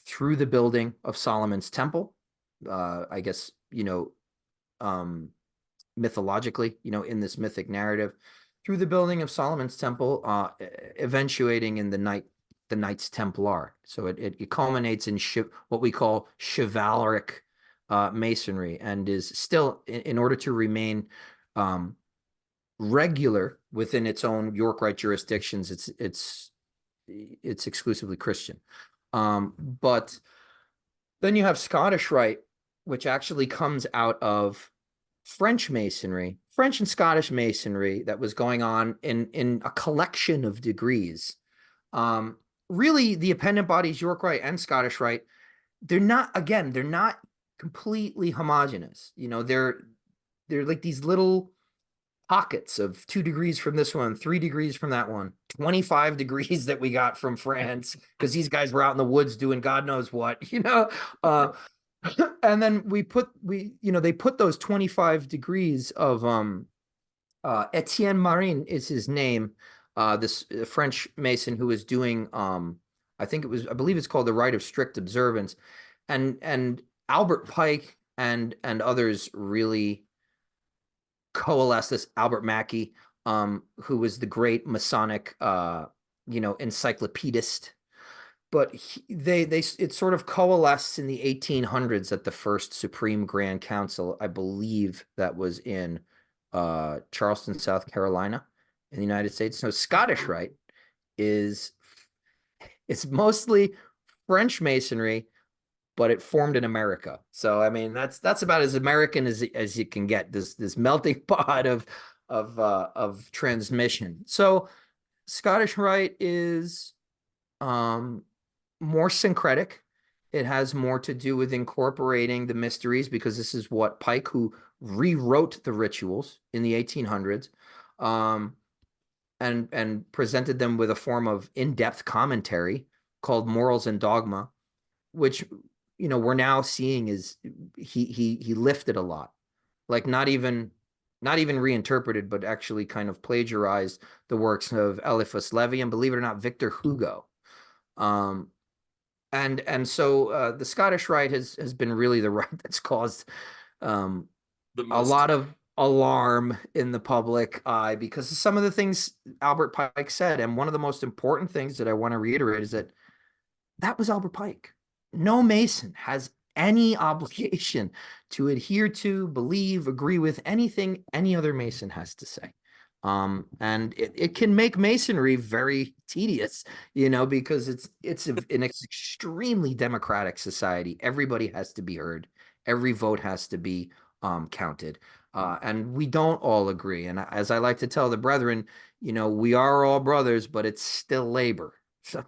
through the building of Solomon's temple. I guess, mythologically, in this mythic narrative, through the building of Solomon's temple, eventuating in the Knights Templar. So it culminates in what we call chivalric Masonry, and is still, in order to remain regular within its own York Rite jurisdictions, it's exclusively Christian. But then you have Scottish Rite, which actually comes out of French Masonry, French and Scottish Masonry, that was going on in a collection of degrees. Really, the appendant bodies, York Rite and Scottish Rite, they're not completely homogenous. They're like these little pockets of 2 degrees from this one, 3 degrees from that one, 25 degrees that we got from France, because these guys were out in the woods doing God knows what, and then they put those 25 degrees of Etienne Marin is his name, this French Mason who was doing I believe it's called the Rite of Strict Observance, and Albert Pike and others really coalesced this. Albert Mackey, who was the great Masonic encyclopedist, but it sort of coalesced in the 1800s at the first Supreme Grand Council. I believe that was in Charleston, South Carolina, in the United States. So Scottish Rite it's mostly French Masonry, but it formed in America. So I mean, that's about as American as you can get. This melting pot of transmission. So Scottish Rite is more syncretic. It has more to do with incorporating the mysteries, because this is what Pike, who rewrote the rituals in the 1800s, and presented them with a form of in-depth commentary called Morals and Dogma, which we're now seeing is he lifted a lot, like not even reinterpreted, but actually kind of plagiarized the works of Eliphas Levi and, believe it or not, Victor Hugo. And so the Scottish Rite has been really the rite that's caused a lot of alarm in the public eye, because of some of the things Albert Pike said. And one of the most important things that I want to reiterate is that was Albert Pike. No Mason has any obligation to adhere to, believe, agree with anything any other Mason has to say. And it can make Masonry very tedious, because it's an extremely democratic society. Everybody has to be heard. Every vote has to be counted. And we don't all agree. And as I like to tell the brethren, we are all brothers, but it's still labor. So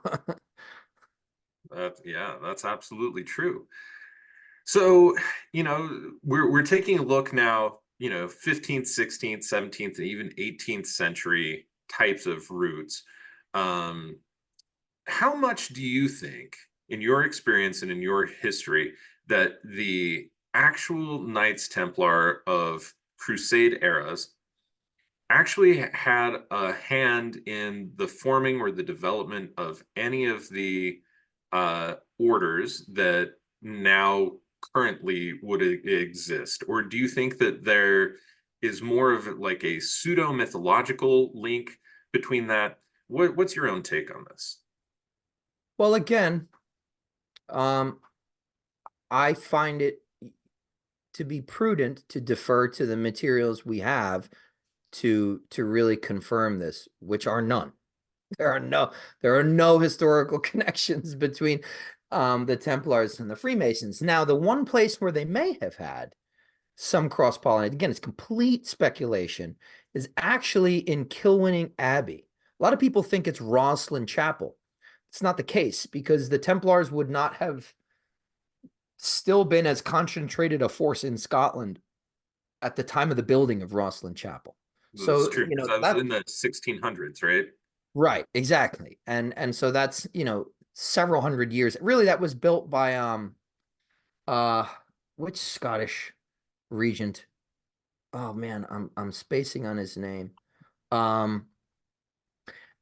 that's absolutely true. So, we're taking a look now, 15th, 16th, 17th, and even 18th century types of roots. How much do you think, in your experience and in your history, that the actual Knights Templar of Crusade eras actually had a hand in the forming or the development of any of the orders that now currently would exist? Or do you think that there is more of like a pseudo mythological link between that? What's your own take on this? Well, again, I find it to be prudent to defer to the materials we have to really confirm this, which are none. There are no historical connections between the Templars and the Freemasons. Now, the one place where they may have had some cross-pollination, again, it's complete speculation, is actually in Kilwinning Abbey. A lot of people think it's Roslin Chapel. It's not the case, because the Templars would not have still been as concentrated a force in Scotland at the time of the building of Rosslyn Chapel. That's So, true, because I was that in the 1600s, right? right, exactly. And so that's, several hundred years. Really, that was built by uh which Scottish regent? Oh man, I'm spacing on his name. Um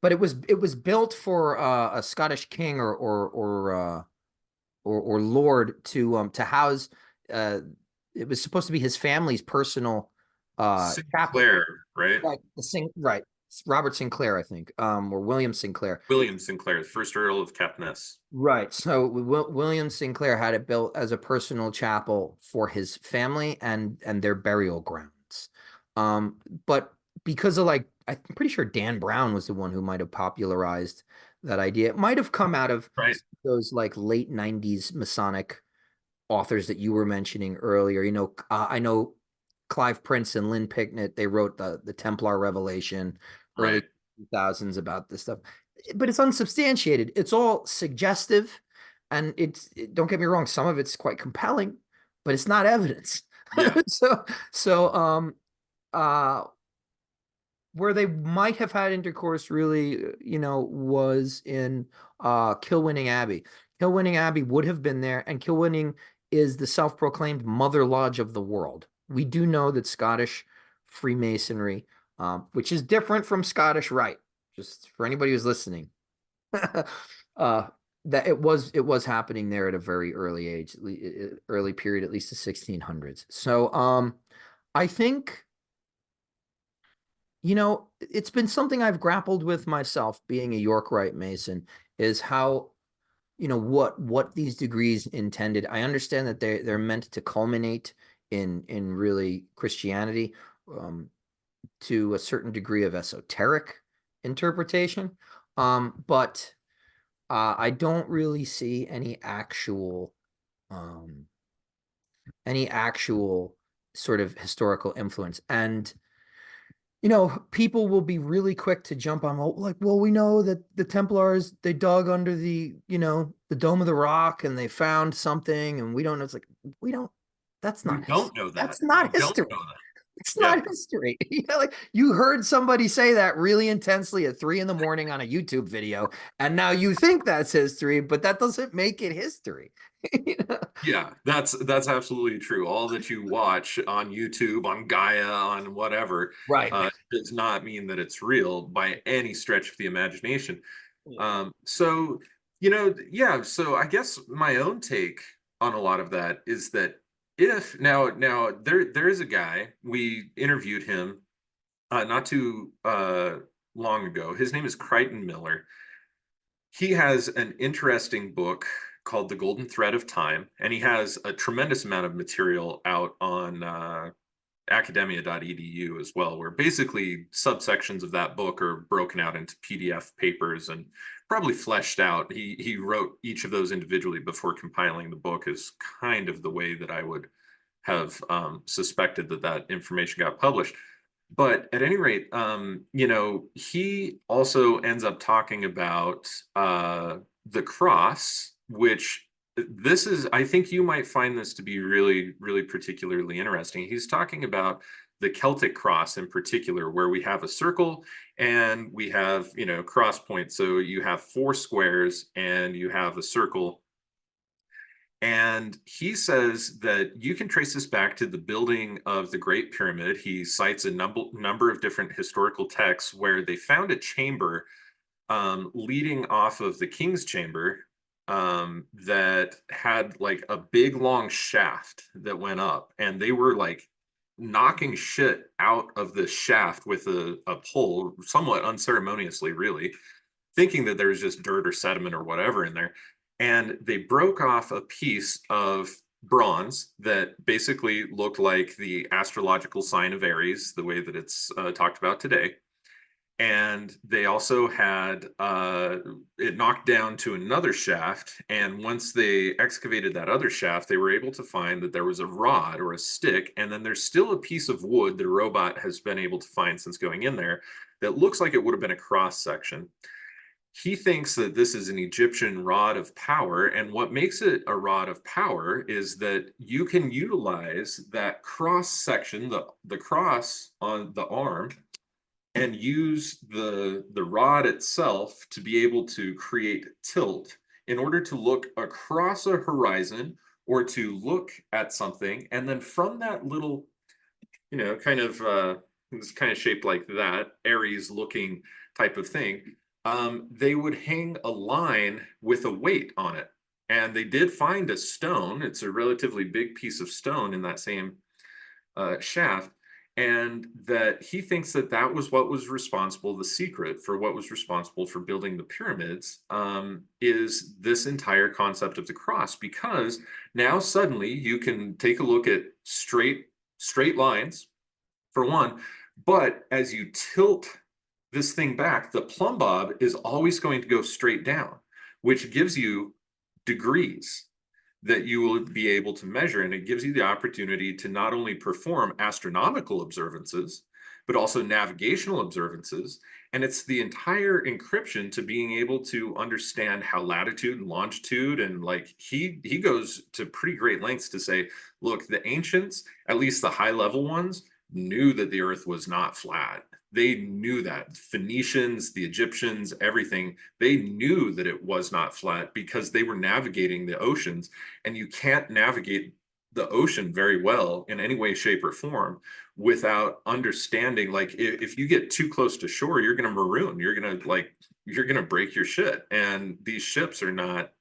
but it was built for a Scottish king or lord to house uh it was supposed to be his family's personal chapel. Sinclair, right? Right. Robert Sinclair, I think, or William Sinclair. William Sinclair, the first Earl of Caithness. Right. So William Sinclair had it built as a personal chapel for his family and their burial grounds. But because of I'm pretty sure Dan Brown was the one who might have popularized that idea. It might have come out of Right. those late 90s Masonic authors that you were mentioning earlier. I know Clive Prince and Lynn Picknett, they wrote the Templar Revelation early Right. 2000s about this stuff, but it's unsubstantiated. It's all suggestive, and don't get me wrong, some of it's quite compelling, but it's not evidence. Yeah. So uh where they might have had intercourse really, was in Kilwinning Abbey. Kilwinning Abbey would have been there, and Kilwinning is the self-proclaimed Mother Lodge of the world. We do know that Scottish Freemasonry, which is different from Scottish Rite, just for anybody who's listening, that it was happening there at a very early age, early period, at least the 1600s. So I think it's been something I've grappled with myself, being a York Rite Mason, is how, what these degrees intended. I understand that they're meant to culminate in really Christianity, to a certain degree of esoteric interpretation. But I don't really see any actual sort of historical influence. And people will be really quick to jump on, well, we know that the Templars, they dug under the Dome of the Rock and they found something, and we don't know. It's like, that's We not don't know that. that's not We don't history. know that. It's Yeah. not history. You heard somebody say that really intensely at 3 a.m. on a YouTube video, and now you think that's history, but that doesn't make it history. Yeah, that's absolutely true. All that you watch on YouTube, on Gaia, on whatever, Right. does not mean that it's real by any stretch of the imagination. So, yeah, so I guess my own take on a lot of that is that if now there is a guy, we interviewed him not too long ago. His name is Crichton Miller. He has an interesting book called The Golden Thread of Time, and he has a tremendous amount of material out on academia.edu as well, where basically subsections of that book are broken out into PDF papers and probably fleshed out. He wrote each of those individually before compiling the book, is kind of the way that I would have suspected that information got published. But at any rate, he also ends up talking about the cross, which I think you might find this to be really, really particularly interesting. He's talking about the Celtic cross in particular, where we have a circle and we have, cross points. So you have 4 squares and you have a circle. And he says that you can trace this back to the building of the Great Pyramid. He cites a number of different historical texts where they found a chamber leading off of the King's Chamber that had a big long shaft that went up, and they were knocking shit out of the shaft with a pole, somewhat unceremoniously, really, thinking that there was just dirt or sediment or whatever in there. And they broke off a piece of bronze that basically looked like the astrological sign of Aries, the way that it's talked about today. And they also had it knocked down to another shaft. And once they excavated that other shaft, they were able to find that there was a rod or a stick. And then there's still a piece of wood that a robot has been able to find since going in there that looks like it would have been a cross section. he thinks that this is an Egyptian rod of power. And what makes it a rod of power is that you can utilize that cross section, the cross on the arm, and use the rod itself to be able to create tilt in order to look across a horizon or to look at something. And then from that little, kind of it's kind of shaped like that, Aries looking type of thing, they would hang a line with a weight on it. And they did find a stone. It's a relatively big piece of stone in that same shaft. And that he thinks that that was what was responsible, the secret for what was responsible for building the pyramids, is this entire concept of the cross. Because now suddenly you can take a look at straight lines, for one, but as you tilt this thing back, the plumb bob is always going to go straight down, which gives you degrees that you will be able to measure. And it gives you the opportunity to not only perform astronomical observances, but also navigational observances. And it's the entire encryption to being able to understand how latitude and longitude, and like he goes to pretty great lengths to say, look, the ancients, at least the high level ones, knew that the earth was not flat. They knew that. Phoenicians, the Egyptians, everything, they knew that it was not flat because they were navigating the oceans. And you can't navigate the ocean very well in any way, shape, or form without understanding, like, if you get too close to shore, you're going to maroon. You're going to break your shit. And these ships are not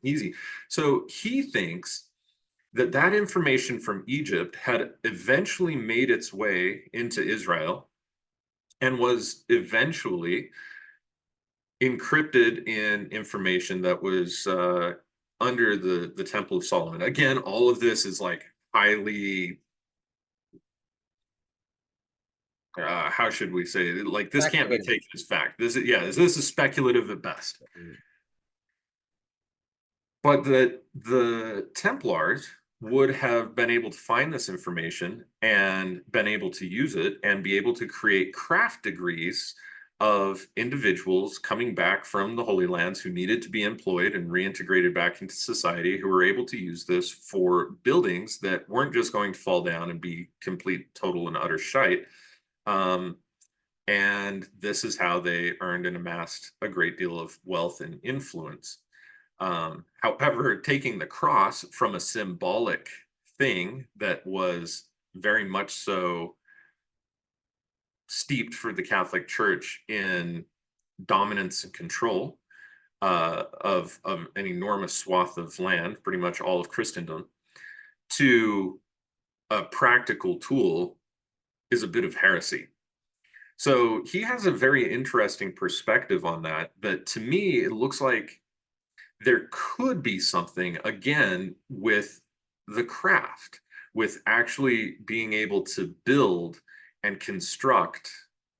easy. So he thinks that information from Egypt had eventually made its way into Israel and was eventually encrypted in information that was under the Temple of Solomon. Again, all of this is like highly, how should we say it? Like, this can't be taken as fact. This is speculative at best. But the Templars would have been able to find this information and been able to use it and be able to create craft degrees of individuals coming back from the Holy Lands who needed to be employed and reintegrated back into society, who were able to use this for buildings that weren't just going to fall down and be complete, total, and utter shite. And this is how they earned and amassed a great deal of wealth and influence. However, taking the cross from a symbolic thing that was very much so steeped for the Catholic Church in dominance and control of an enormous swath of land, pretty much all of Christendom, to a practical tool is a bit of heresy. So he has a very interesting perspective on that. But to me, it looks like there could be something, again, with the craft, with actually being able to build and construct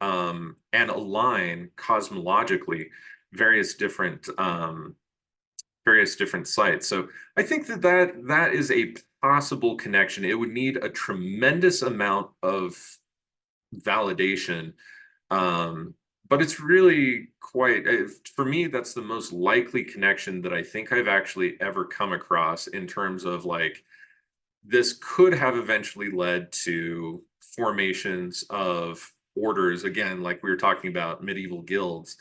and align cosmologically various different sites. So I think that is a possible connection. It would need a tremendous amount of validation, but it's really quite, for me, that's the most likely connection that I think I've actually ever come across, in terms of like, this could have eventually led to formations of orders, again, like we were talking about, medieval guilds,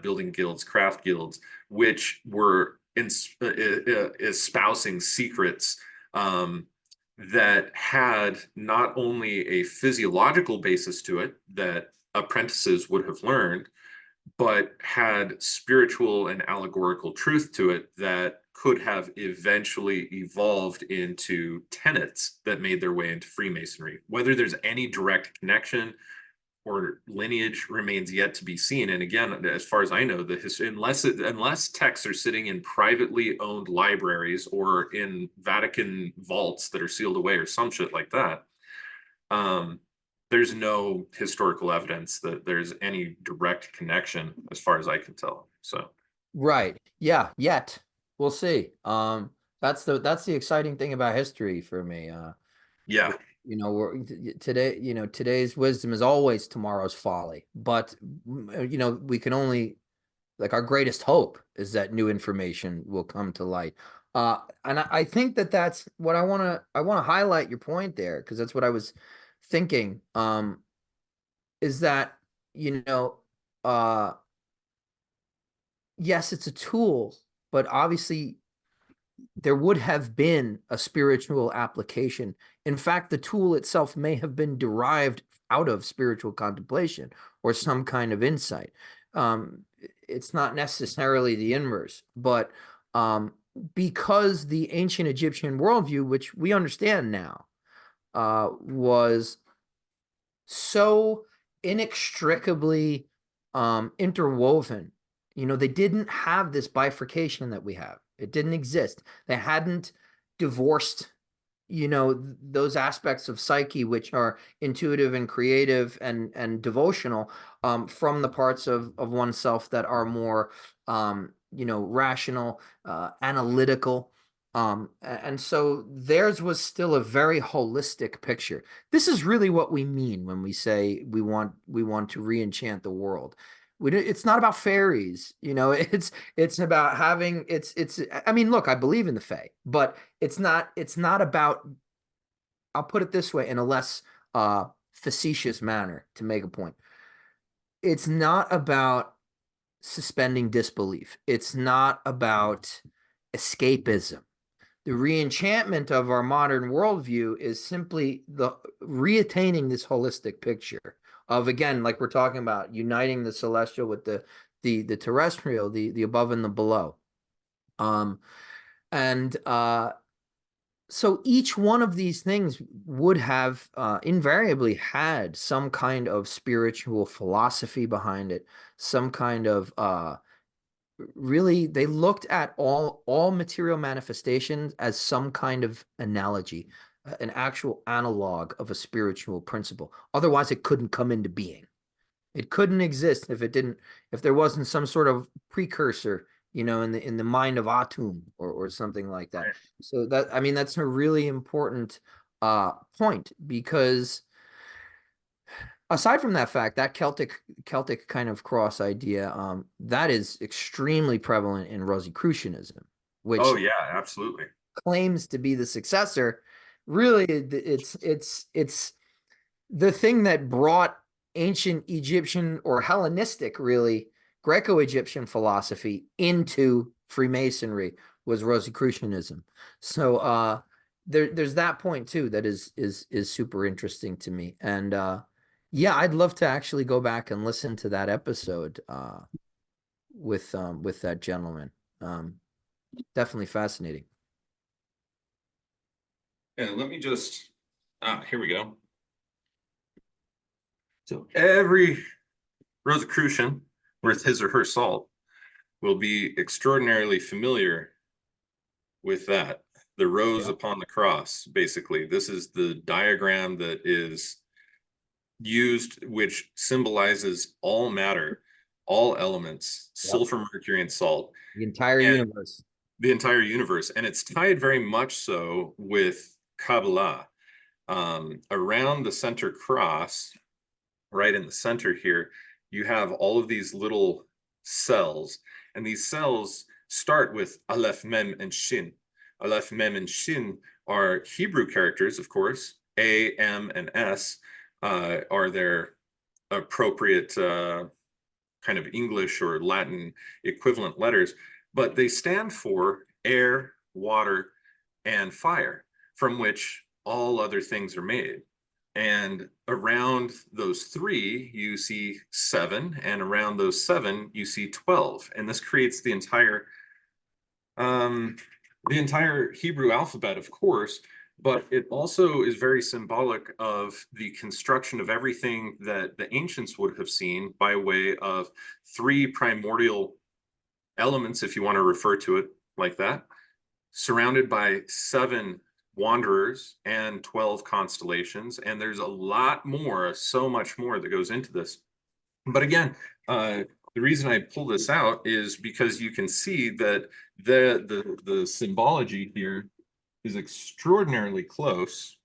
building guilds, craft guilds, which were espousing secrets that had not only a physiological basis to it that apprentices would have learned, but had spiritual and allegorical truth to it that could have eventually evolved into tenets that made their way into Freemasonry. Whether there's any direct connection or lineage remains yet to be seen. And again, as far as I know, unless texts are sitting in privately owned libraries or in Vatican vaults that are sealed away or some shit like that, there's no historical evidence that there's any direct connection, as far as I can tell. So, right, yeah, yet we'll see. That's the exciting thing about history for me. yeah, today's wisdom is always tomorrow's folly. But we can only Like our greatest hope is that new information will come to light. And I think that that's what I want to highlight your point there, because that's what I was thinking. Is that, you know, uh, yes, it's a tool, but obviously there would have been a spiritual application. In fact, the tool itself may have been derived out of spiritual contemplation or some kind of insight. It's not necessarily the inverse, but because the ancient Egyptian worldview, which we understand now, was so inextricably interwoven. They didn't have this bifurcation that we have. It didn't exist. They hadn't divorced, those aspects of psyche which are intuitive and creative and devotional, from the parts of oneself that are more rational, analytical. And so theirs was still a very holistic picture. This is really what we mean when we say we want to re-enchant the world. It's not about fairies, it's about having I mean, look, I believe in the fae, but it's not about, I'll put it this way in a less facetious manner to make a point. It's not about suspending disbelief. It's not about escapism. The re-enchantment of our modern worldview is simply the reattaining this holistic picture of, again, like we're talking about, uniting the celestial with the terrestrial, the above and the below. And so each one of these things would have invariably had some kind of spiritual philosophy behind it, some kind of really, they looked at all material manifestations as some kind of analogy, an actual analog of a spiritual principle. Otherwise, it couldn't come into being. It couldn't exist if there wasn't some sort of precursor, in the mind of Atum or something like that. Right. So I mean, that's a really important point, because aside from that fact, that Celtic kind of cross idea, that is extremely prevalent in Rosicrucianism, which Oh yeah, absolutely. claims to be the successor. Really, it's the thing that brought ancient Egyptian or Hellenistic, really Greco-Egyptian philosophy into Freemasonry, was Rosicrucianism. So there's that point too that is super interesting to me. And yeah, I'd love to actually go back and listen to that episode with that gentleman. Definitely fascinating. And let me just, here we go. So every Rosicrucian worth his or her salt will be extraordinarily familiar with that. The rose upon the cross, basically. This is the diagram that is used, which symbolizes all matter, all elements, sulfur, mercury, and salt. The entire and universe. The entire universe. And it's tied very much so with Kabbalah. Around the center cross, right in the center here, you have all of these little cells. And these cells start with Aleph, Mem, and Shin. Aleph, Mem, and Shin are Hebrew characters, of course. A, M, and S are their appropriate kind of English or Latin equivalent letters, but they stand for air, water, and fire, from which all other things are made. And around those three, you see 7, and around those 7, you see 12. And this creates the entire Hebrew alphabet, of course, but it also is very symbolic of the construction of everything that the ancients would have seen by way of 3 primordial elements, if you want to refer to it like that, surrounded by 7 wanderers and 12 constellations. And there's a lot more, so much more that goes into this. But again, the reason I pull this out is because you can see that the symbology here is extraordinarily close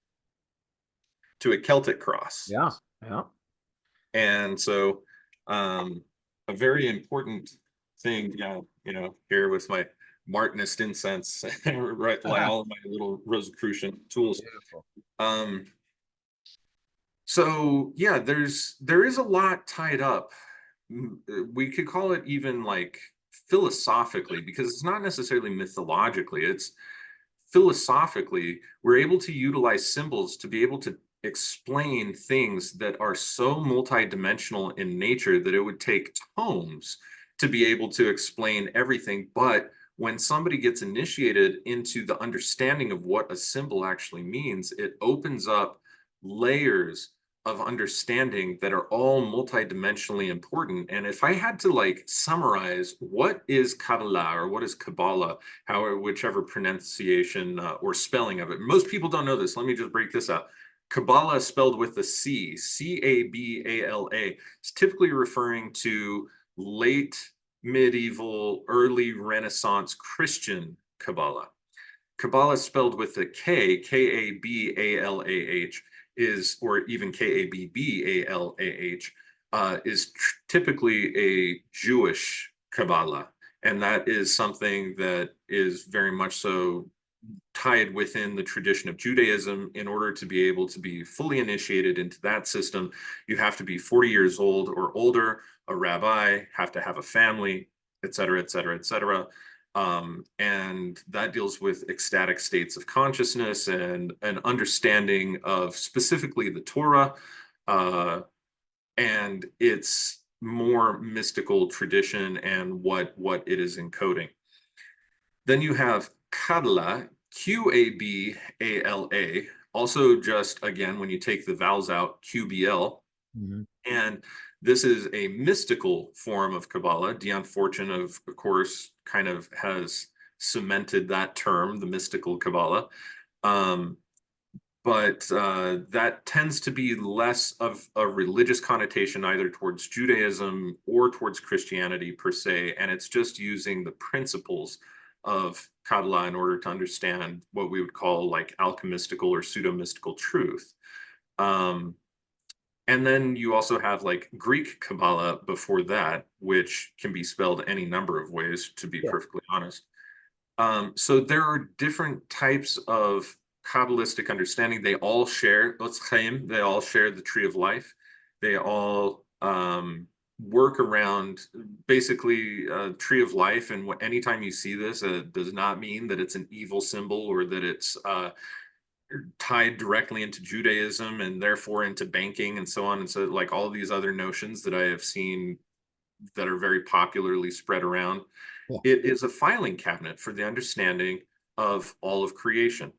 to a Celtic cross. Yeah. And so a very important thing. Yeah, here with my Martinist incense, right, like all of my little Rosicrucian tools. Beautiful. Um, so yeah, there is a lot tied up. We could call it even like philosophically, because it's not necessarily mythologically, it's philosophically. We're able to utilize symbols to be able to explain things that are so multidimensional in nature that it would take tomes to be able to explain everything. But when somebody gets initiated into the understanding of what a symbol actually means, it opens up layers of understanding that are all multidimensionally important. And if I had to like summarize what is Kabbalah or what is Kabbalah, however, whichever pronunciation or spelling of it, most people don't know this. Let me just break this up. Kabbalah spelled with a C, C-A-B-A-L-A. It's typically referring to late medieval, early Renaissance Christian Kabbalah. Kabbalah spelled with a K, K-A-B-A-L-A-H, is, or even K-A-B-B-A-L-A-H, is typically a Jewish Kabbalah. And that is something that is very much so tied within the tradition of Judaism. In order to be able to be fully initiated into that system, you have to be 40 years old or older, a rabbi, have to have a family, et cetera, et cetera, et cetera. And that deals with ecstatic states of consciousness and an understanding of specifically the Torah and its more mystical tradition and what it is encoding. Then you have Kabbalah, Q-A-B-A-L-A, also just, again, when you take the vowels out, QBL. Mhm. And this is a mystical form of Kabbalah. Dion Fortune, of course, kind of has cemented that term, the mystical Kabbalah. But that tends to be less of a religious connotation, either towards Judaism or towards Christianity per se. And it's just using the principles of Kabbalah in order to understand what we would call like alchemistical or pseudo-mystical truth. And then you also have like Greek Kabbalah before that, which can be spelled any number of ways, to be Yeah. perfectly honest. So there are different types of Kabbalistic understanding. They all share, they all share the tree of life. They all work around basically tree of life. And anytime you see this, it does not mean that it's an evil symbol or that it's tied directly into Judaism and therefore into banking and so on. And so like all these other notions that I have seen that are very popularly spread around. Yeah. It is a filing cabinet for the understanding of all of creation.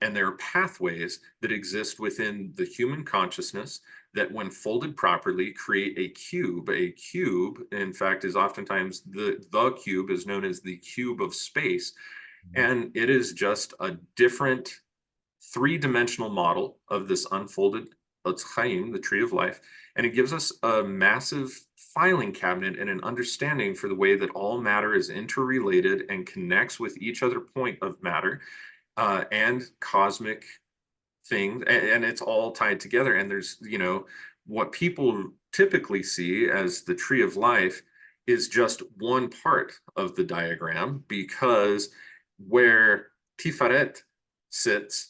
And there are pathways that exist within the human consciousness that, when folded properly, create a cube. A cube, in fact, is oftentimes the cube is known as the cube of space. Mhm. And it is just a different three-dimensional model of this unfolded Chaim, the tree of life, and it gives us a massive filing cabinet and an understanding for the way that all matter is interrelated and connects with each other point of matter and cosmic things, and it's all tied together. And there's, what people typically see as the tree of life is just one part of the diagram, because where Tiferet sits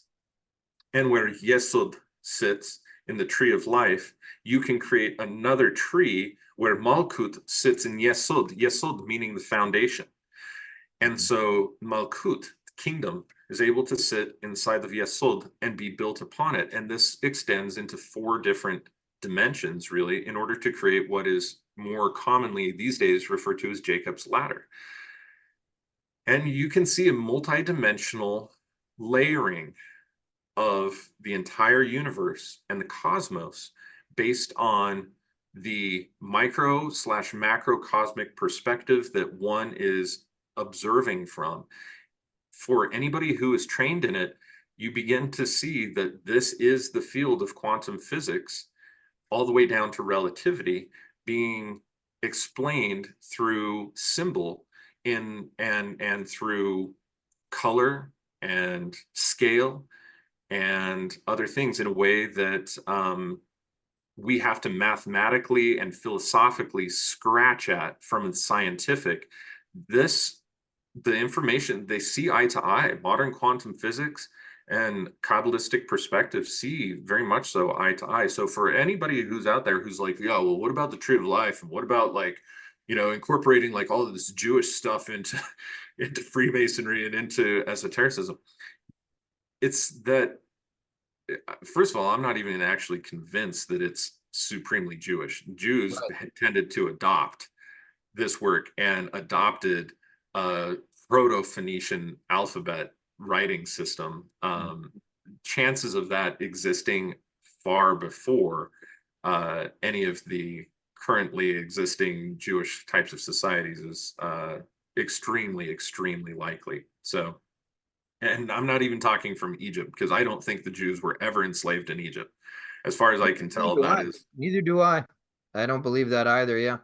and where Yesod sits in the tree of life, you can create another tree where Malkut sits in Yesod, Yesod meaning the foundation. And so Malkut, kingdom, is able to sit inside of Yesod and be built upon it. And this extends into 4 different dimensions, really, in order to create what is more commonly these days referred to as Jacob's ladder. And you can see a multidimensional layering of the entire universe and the cosmos based on the micro slash macro cosmic perspective that one is observing from. For anybody who is trained in it, you begin to see that this is the field of quantum physics, all the way down to relativity, being explained through symbol and through color and scale and other things in a way that we have to mathematically and philosophically scratch at from the scientific. The information, they see eye to eye. Modern quantum physics and Kabbalistic perspective see very much so eye to eye. So for anybody who's out there who's like, yeah, well, what about the tree of life? And what about, like, incorporating like all of this Jewish stuff into Freemasonry and into esotericism? It's that, first of all, I'm not even actually convinced that it's supremely Jewish. Jews tended to adopt this work and adopted a Proto-Phoenician alphabet writing system. Chances of that existing far before any of the currently existing Jewish types of societies is extremely, extremely likely. So, and I'm not even talking from Egypt, because I don't think the Jews were ever enslaved in Egypt. As far as I can tell, that is. Neither do I. I don't believe that either. Yeah.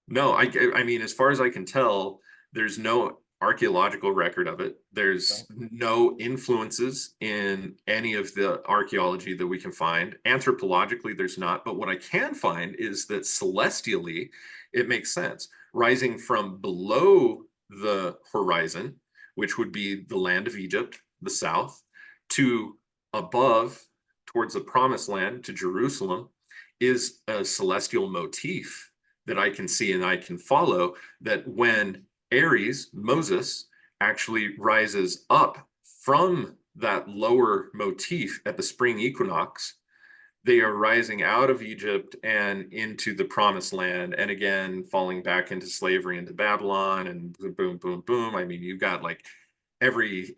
No, I mean, as far as I can tell, there's no archaeological record of it. There's no influences in any of the archaeology that we can find. Anthropologically, there's not. But what I can find is that celestially, it makes sense. Rising from below the horizon, which would be the land of Egypt, the south, to above, towards the promised land, to Jerusalem, is a celestial motif that I can see and I can follow, that when Aries, Moses, actually rises up from that lower motif at the spring equinox, they are rising out of Egypt and into the promised land, and again falling back into slavery, into Babylon, and boom, boom, boom. I mean, you've got like every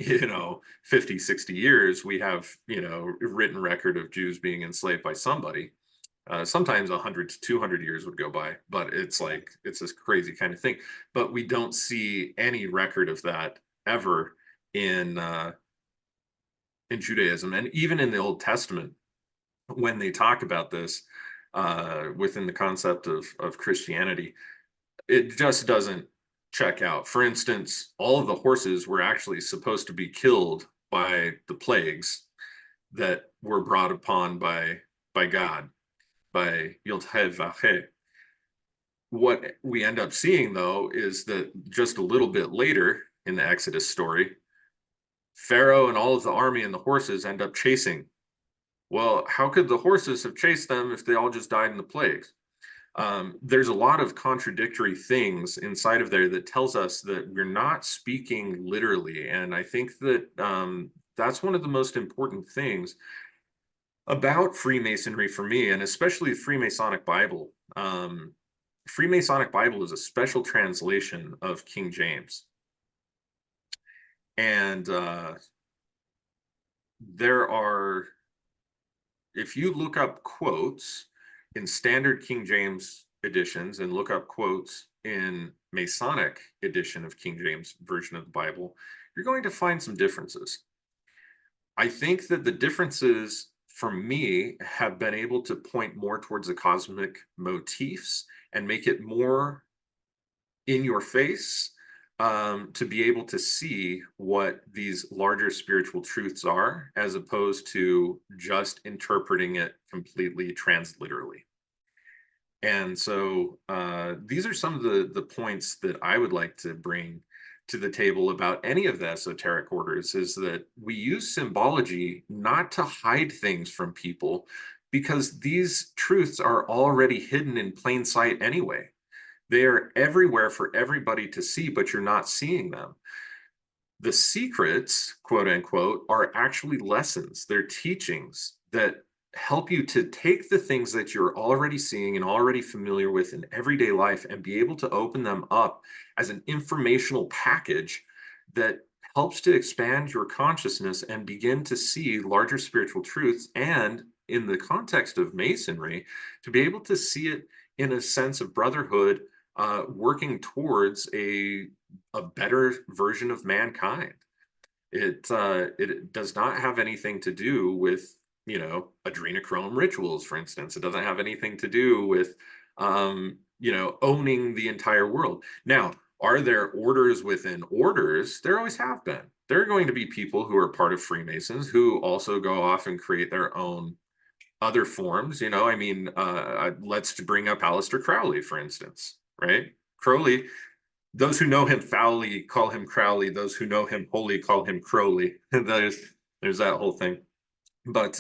50, 60 years we have written record of Jews being enslaved by somebody. Sometimes 100 to 200 years would go by, but it's this crazy kind of thing. But we don't see any record of that ever in Judaism, and even in the Old Testament, when they talk about this within the concept of Christianity, it just doesn't check out. For instance, all of the horses were actually supposed to be killed by the plagues that were brought upon by God, by Yod-Heh-Vah-Heh. What we end up seeing, though, is that just a little bit later in the Exodus story, Pharaoh and all of the army and the horses end up chasing. Well, how could the horses have chased them if they all just died in the plagues? There's a lot of contradictory things inside of there that tells us that we're not speaking literally. And I think that that's one of the most important things about Freemasonry for me, and especially the Freemasonic Bible. Freemasonic Bible is a special translation of King James. And there are, if you look up quotes in standard King James editions and look up quotes in Masonic edition of King James version of the Bible, you're going to find some differences. I think that the differences, for me, have been able to point more towards the cosmic motifs and make it more in your face, to be able to see what these larger spiritual truths are, as opposed to just interpreting it completely transliterally. And so these are some of the points that I would like to bring to the table about any of the esoteric orders, is that we use symbology not to hide things from people, because these truths are already hidden in plain sight anyway. They are everywhere for everybody to see, but you're not seeing them. The secrets, quote unquote, are actually lessons. They're teachings that help you to take the things that you're already seeing and already familiar with in everyday life and be able to open them up as an informational package that helps to expand your consciousness and begin to see larger spiritual truths. And in the context of Masonry, to be able to see it in a sense of brotherhood, working towards a better version of mankind. It does not have anything to do with adrenochrome rituals, for instance. It doesn't have anything to do with owning the entire world. Now, are there orders within orders? There always have been. There are going to be people who are part of Freemasons who also go off and create their own other forms, you know, I mean, let's bring up Aleister Crowley, for instance, right? Crowley, those who know him foully call him Crowley. Those who know him wholly call him Crowley. There's that whole thing. But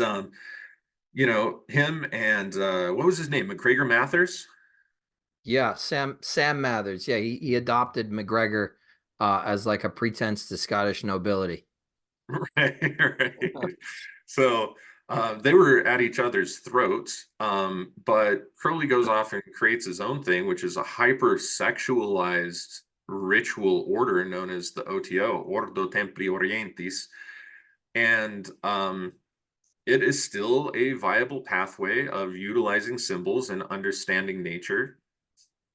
you know, him and what was his name? McGregor Mathers? Yeah, Sam Mathers. Yeah, he adopted McGregor as like a pretense to Scottish nobility. Right, right. So they were at each other's throats. But Crowley goes off and creates his own thing, which is a hyper-sexualized ritual order known as the OTO, Ordo Templi Orientis. And it is still a viable pathway of utilizing symbols and understanding nature,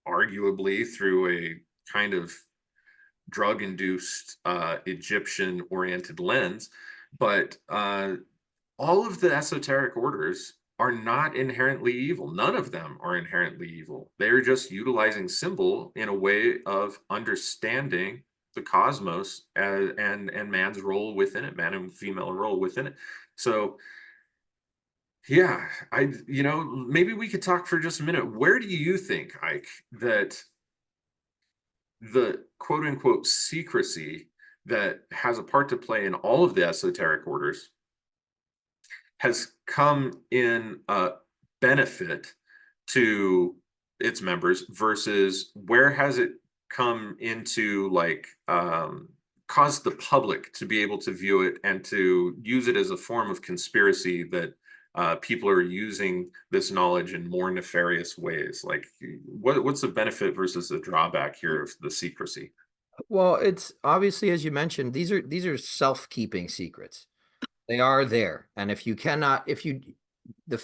arguably through a kind of drug-induced Egyptian-oriented lens. But all of the esoteric orders are not inherently evil. None of them are inherently evil. They're just utilizing symbol in a way of understanding the cosmos and man's role within it, man and female role within it. So yeah, you know, maybe we could talk for just a minute. Where do you think, Ike, that the quote unquote secrecy that has a part to play in all of the esoteric orders has come in benefit to its members versus where has it come into like caused the public to be able to view it and to use it as a form of conspiracy that people are using this knowledge in more nefarious ways. Like what's the benefit versus the drawback here of the secrecy? Well, it's obviously, as you mentioned, these are self-keeping secrets. They are there. And if you cannot, if you the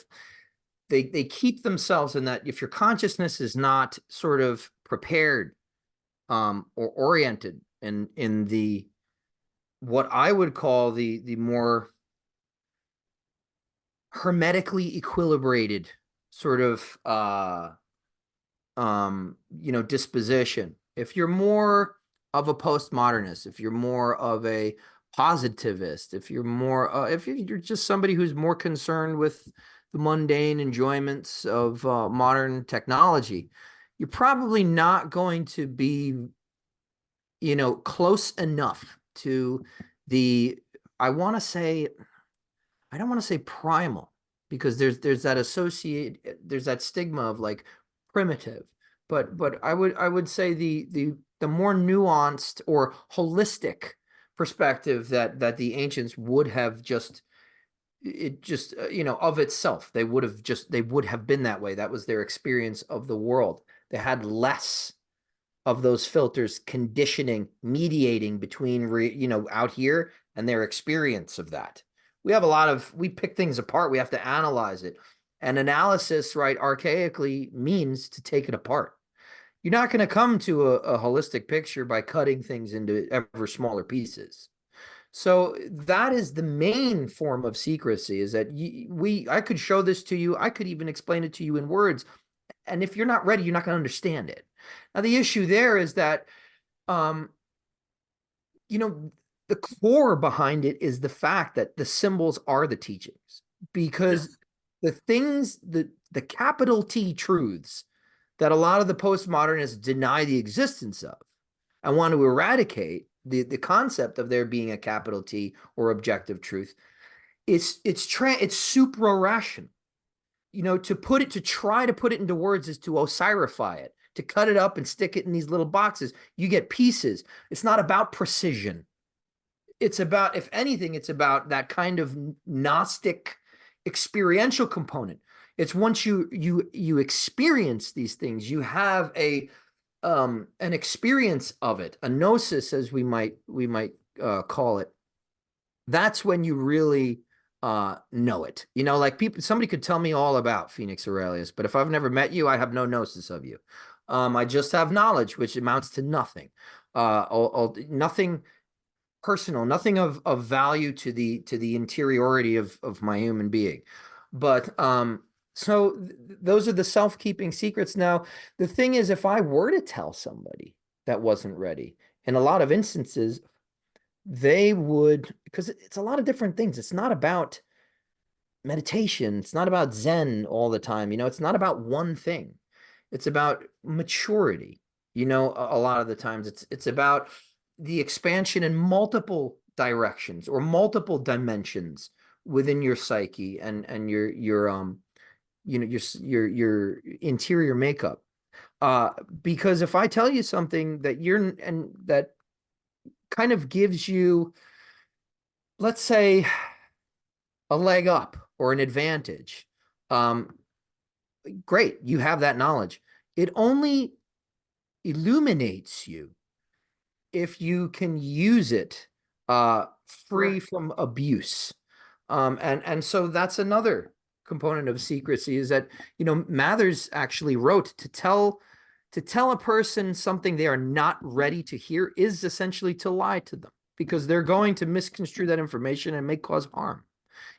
they keep themselves in that if your consciousness is not sort of prepared or oriented in the what I would call the more hermetically equilibrated sort of you know, disposition. If you're more of a postmodernist, if you're more of a positivist, if you're more if you're just somebody who's more concerned with the mundane enjoyments of modern technology, you're probably not going to be, you know, close enough to the, I want to say, I don't want to say primal, because there's that there's that stigma of like primitive, but I would say the more nuanced or holistic perspective that the ancients would have just, it just you know, of itself they would have been that way. That was their experience of the world. They had less of those filters conditioning, mediating between you know, out here and their experience of that. We have a lot of, we pick things apart, we have to analyze it, and analysis, right, archaically means to take it apart. You're not going to come to a holistic picture by cutting things into ever smaller pieces. So that is the main form of secrecy, is that I could show this to you, I could even explain it to you in words, and if you're not ready, you're not going to understand it. Now, the issue there is that, you know, the core behind it is the fact that the symbols are the teachings, because Yes. the things, the capital T truths that a lot of the postmodernists deny the existence of and want to eradicate the concept of there being a capital T or objective truth, it's supra rational. You know, to try to put it into words is to osirify it, to cut it up and stick it in these little boxes. You get pieces. It's not about precision. It's about, if anything, it's about that kind of Gnostic experiential component. It's once you experience these things, you have an experience of it, a gnosis, as we might call it. That's when you really know it. You know, like somebody could tell me all about Phoenix Aurelius, but if I've never met you, I have no gnosis of you. I just have knowledge, which amounts to nothing. Nothing personal, nothing of value to the interiority of my human being. But so those are the self-keeping secrets. Now, the thing is, if I were to tell somebody that wasn't ready, in a lot of instances, they would, because it's a lot of different things. It's not about meditation. It's not about Zen all the time. It's not about one thing. It's about maturity. A lot of the times it's about the expansion in multiple directions or multiple dimensions within your psyche and your interior makeup. Because if I tell you something that kind of gives you, let's say, a leg up or an advantage, great, you have that knowledge. It only illuminates you if you can use it free from abuse. And so that's another component of secrecy, is that, Mathers actually wrote to tell a person something they are not ready to hear is essentially to lie to them, because they're going to misconstrue that information and may cause harm.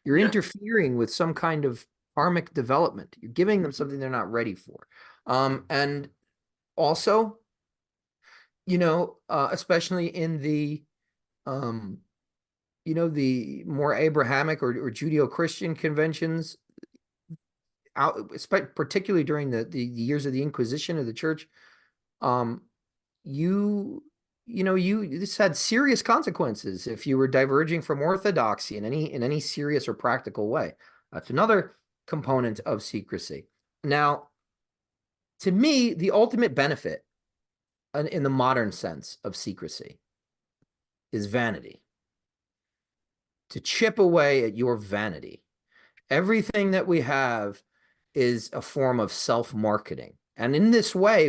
You're interfering with some kind of karmic development. You're giving them something they're not ready for. And also, especially in the, the more Abrahamic or Judeo-Christian conventions, particularly during the years of the Inquisition of the Church, this had serious consequences if you were diverging from orthodoxy in any serious or practical way. That's another component of secrecy. Now, to me, the ultimate benefit in the modern sense of secrecy is vanity. To chip away at your vanity. Everything that we have is a form of self-marketing. And in this way,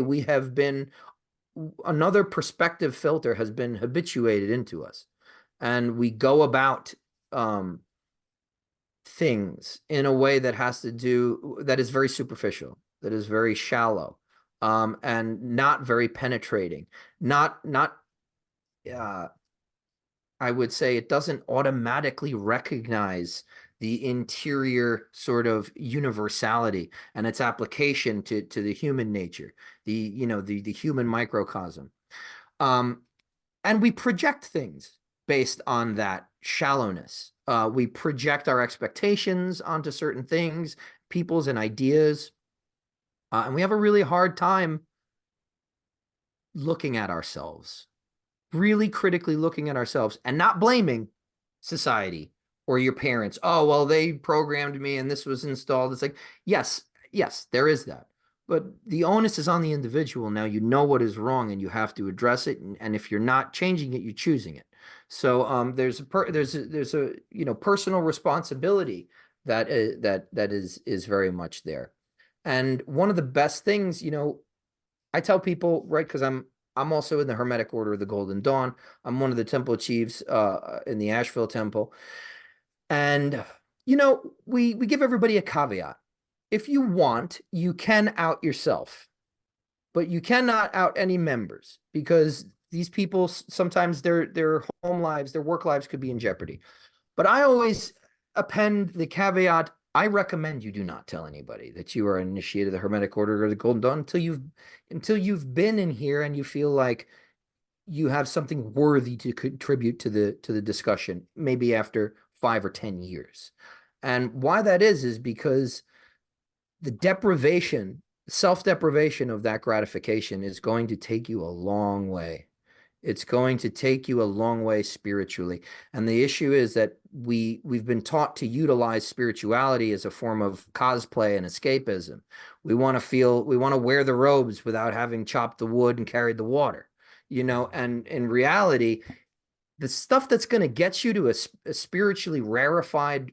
another perspective filter has been habituated into us. And we go about things in a way that is very superficial, that is very shallow, and not very penetrating. I would say it doesn't automatically recognize the interior sort of universality and its application to the human nature, the human microcosm. And we project things based on that shallowness. We project our expectations onto certain things, peoples and ideas. And we have a really hard time looking at ourselves, really critically looking at ourselves, and not blaming society or your parents. Oh, well, they programmed me and this was installed. It's like, yes, there is that. But the onus is on the individual. Now you know what is wrong and you have to address it. And if you're not changing it, you're choosing it. So there's a personal responsibility that is very much there. And one of the best things, I tell people, right, because I'm also in the Hermetic Order of the Golden Dawn. I'm one of the temple chiefs in the Asheville Temple. And, we give everybody a caveat. If you want, you can out yourself, but you cannot out any members, because these people, sometimes their home lives, their work lives could be in jeopardy. But I always append the caveat, I recommend you do not tell anybody that you are initiated the Hermetic Order or the Golden Dawn until you've been in here and you feel like you have something worthy to contribute to the discussion, maybe after 5 or 10 years. And why that is because the self-deprivation of that gratification is going to take you a long way. It's going to take you a long way spiritually. And the issue is that we've been taught to utilize spirituality as a form of cosplay and escapism. We want to wear the robes without having chopped the wood and carried the water, and in reality, the stuff that's going to get you to a spiritually rarefied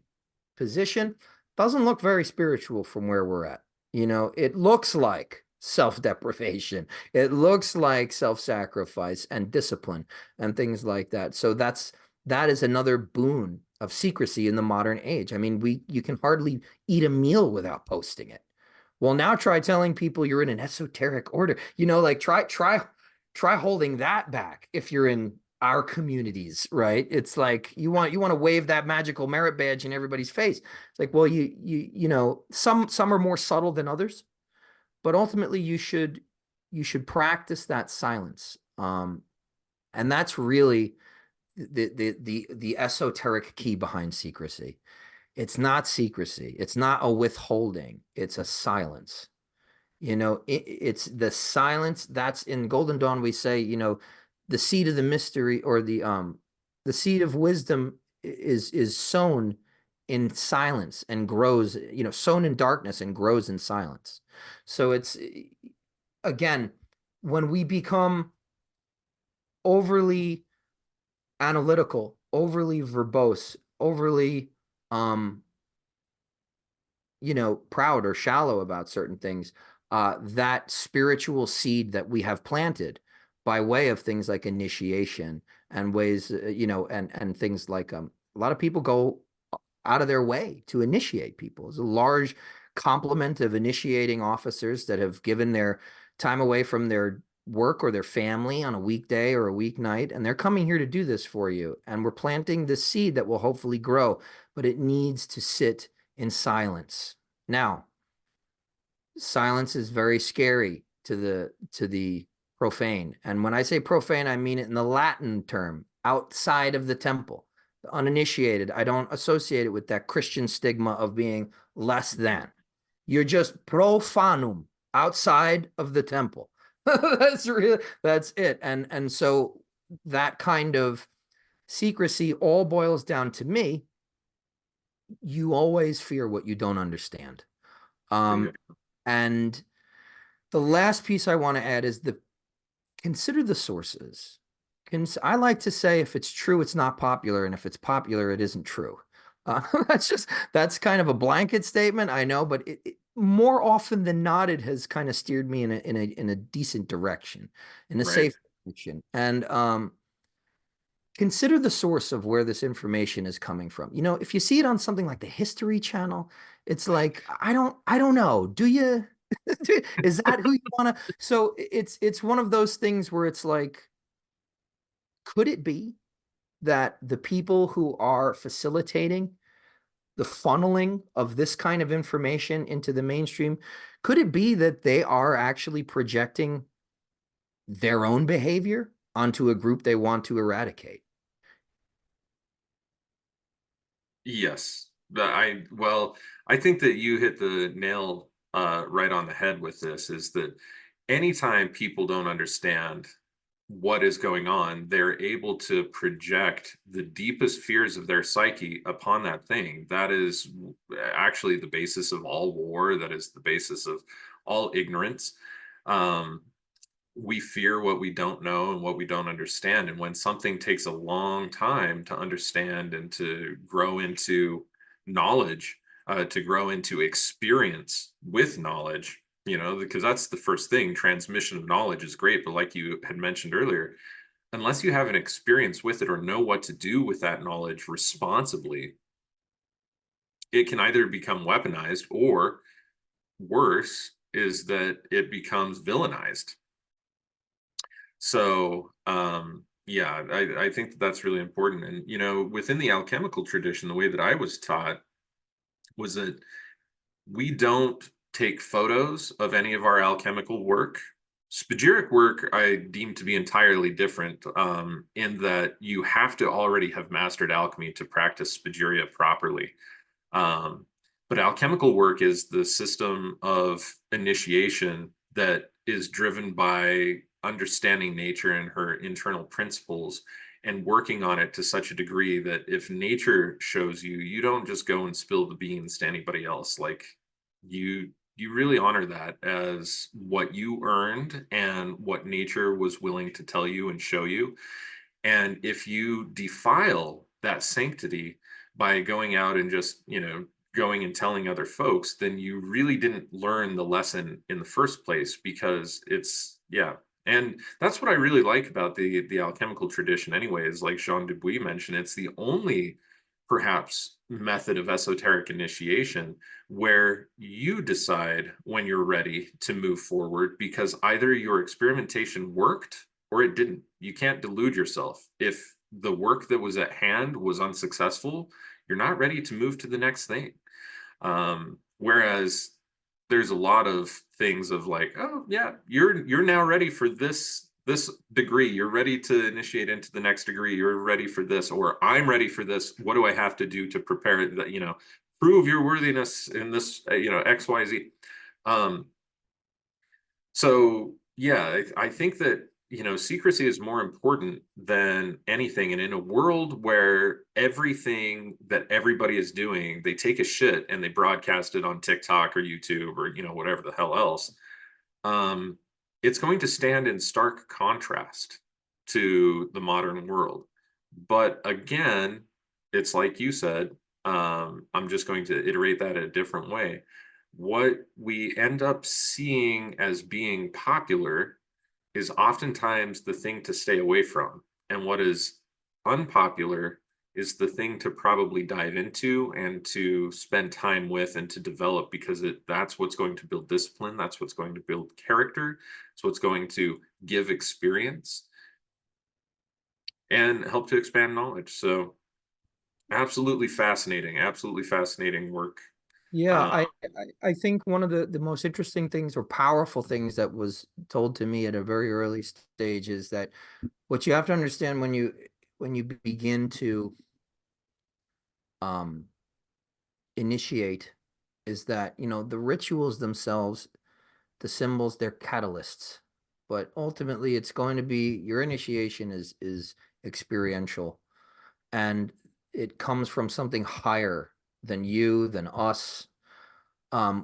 position doesn't look very spiritual from where we're at. It looks like self-deprivation. It looks like self-sacrifice and discipline and things like that. So that is another boon of secrecy in the modern age. I mean, you can hardly eat a meal without posting it. Well, now try telling people you're in an esoteric order. Try holding that back if you're in our communities, right? It's like you want to wave that magical merit badge in everybody's face. It's like, well, some are more subtle than others, but ultimately you should practice that silence. And that's really the esoteric key behind secrecy. It's not secrecy. It's not a withholding. It's a silence. It's the silence that's in Golden Dawn. We say, the seed of the mystery, or the seed of wisdom is sown in silence and grows, sown in darkness and grows in silence. So it's, again, when we become overly analytical, overly verbose, overly proud or shallow about certain things, that spiritual seed that we have planted by way of things like initiation and ways, and things like, a lot of people go out of their way to initiate people. There's a large complement of initiating officers that have given their time away from their work or their family on a weekday or a weeknight, and they're coming here to do this for you. And we're planting this seed that will hopefully grow, but it needs to sit in silence. Now, silence is very scary to the profane. And when I say profane, I mean it in the Latin term, outside of the temple. The uninitiated, I don't associate it with that Christian stigma of being less than. You're just profanum, outside of the temple. That's it. And so that kind of secrecy all boils down to me. You always fear what you don't understand. And the last piece I want to add is consider the sources. I like to say, if it's true, it's not popular, and if it's popular, it isn't true. That's kind of a blanket statement, I know, but more often than not, it has kind of steered me in a decent direction, in a safe direction. And consider the source of where this information is coming from. If you see it on something like the History Channel, it's like, I don't know. Do you? Is that who you want to? So it's one of those things where it's like, could it be that the people who are facilitating the funneling of this kind of information into the mainstream, could it be that they are actually projecting their own behavior onto a group they want to eradicate? Yes. I think that you hit the nail right on the head with this, is that anytime people don't understand what is going on, they're able to project the deepest fears of their psyche upon that thing. That is actually the basis of all war. That is the basis of all ignorance. We fear what we don't know and what we don't understand. And when something takes a long time to understand and to grow into knowledge, to grow into experience with knowledge, because that's the first thing. Transmission of knowledge is great, but like you had mentioned earlier, unless you have an experience with it or know what to do with that knowledge responsibly, it can either become weaponized, or worse is that it becomes villainized. So I think that's really important. And within the alchemical tradition, the way that I was taught was that we don't take photos of any of our alchemical work. Spagyric work I deem to be entirely different, in that you have to already have mastered alchemy to practice spagyria properly. But alchemical work is the system of initiation that is driven by understanding nature and her internal principles, and working on it to such a degree that if nature shows you, you don't just go and spill the beans to anybody else. Like, you really honor that as what you earned and what nature was willing to tell you and show you. And if you defile that sanctity by going out and just, going and telling other folks, then you really didn't learn the lesson in the first place, because and that's what I really like about the alchemical tradition anyways. Like Jean Dubuis mentioned, it's the only perhaps method of esoteric initiation where you decide when you're ready to move forward, because either your experimentation worked or it didn't. You can't delude yourself. If the work that was at hand was unsuccessful, you're not ready to move to the next thing. Whereas there's a lot of things of like, oh yeah, you're now ready for this degree, you're ready to initiate into the next degree, you're ready for this, or I'm ready for this, what do I have to do to prepare it, prove your worthiness in this, XYZ. So yeah, I think that, secrecy is more important than anything. And in a world where everything that everybody is doing, they take a shit and they broadcast it on TikTok or YouTube or, whatever the hell else, it's going to stand in stark contrast to the modern world. But again, it's like you said, I'm just going to iterate that a different way. What we end up seeing as being popular is oftentimes the thing to stay away from. And what is unpopular is the thing to probably dive into and to spend time with and to develop, because that's what's going to build discipline. That's what's going to build character. It's what's going to give experience and help to expand knowledge. So absolutely fascinating work. Yeah, Uh, I think one of the most interesting things or powerful things that was told to me at a very early stage is that what you have to understand when you begin to um initiate is that, the rituals themselves, the symbols, they're catalysts. But ultimately it's going to be your initiation is experiential, and it comes from something higher than you, than us,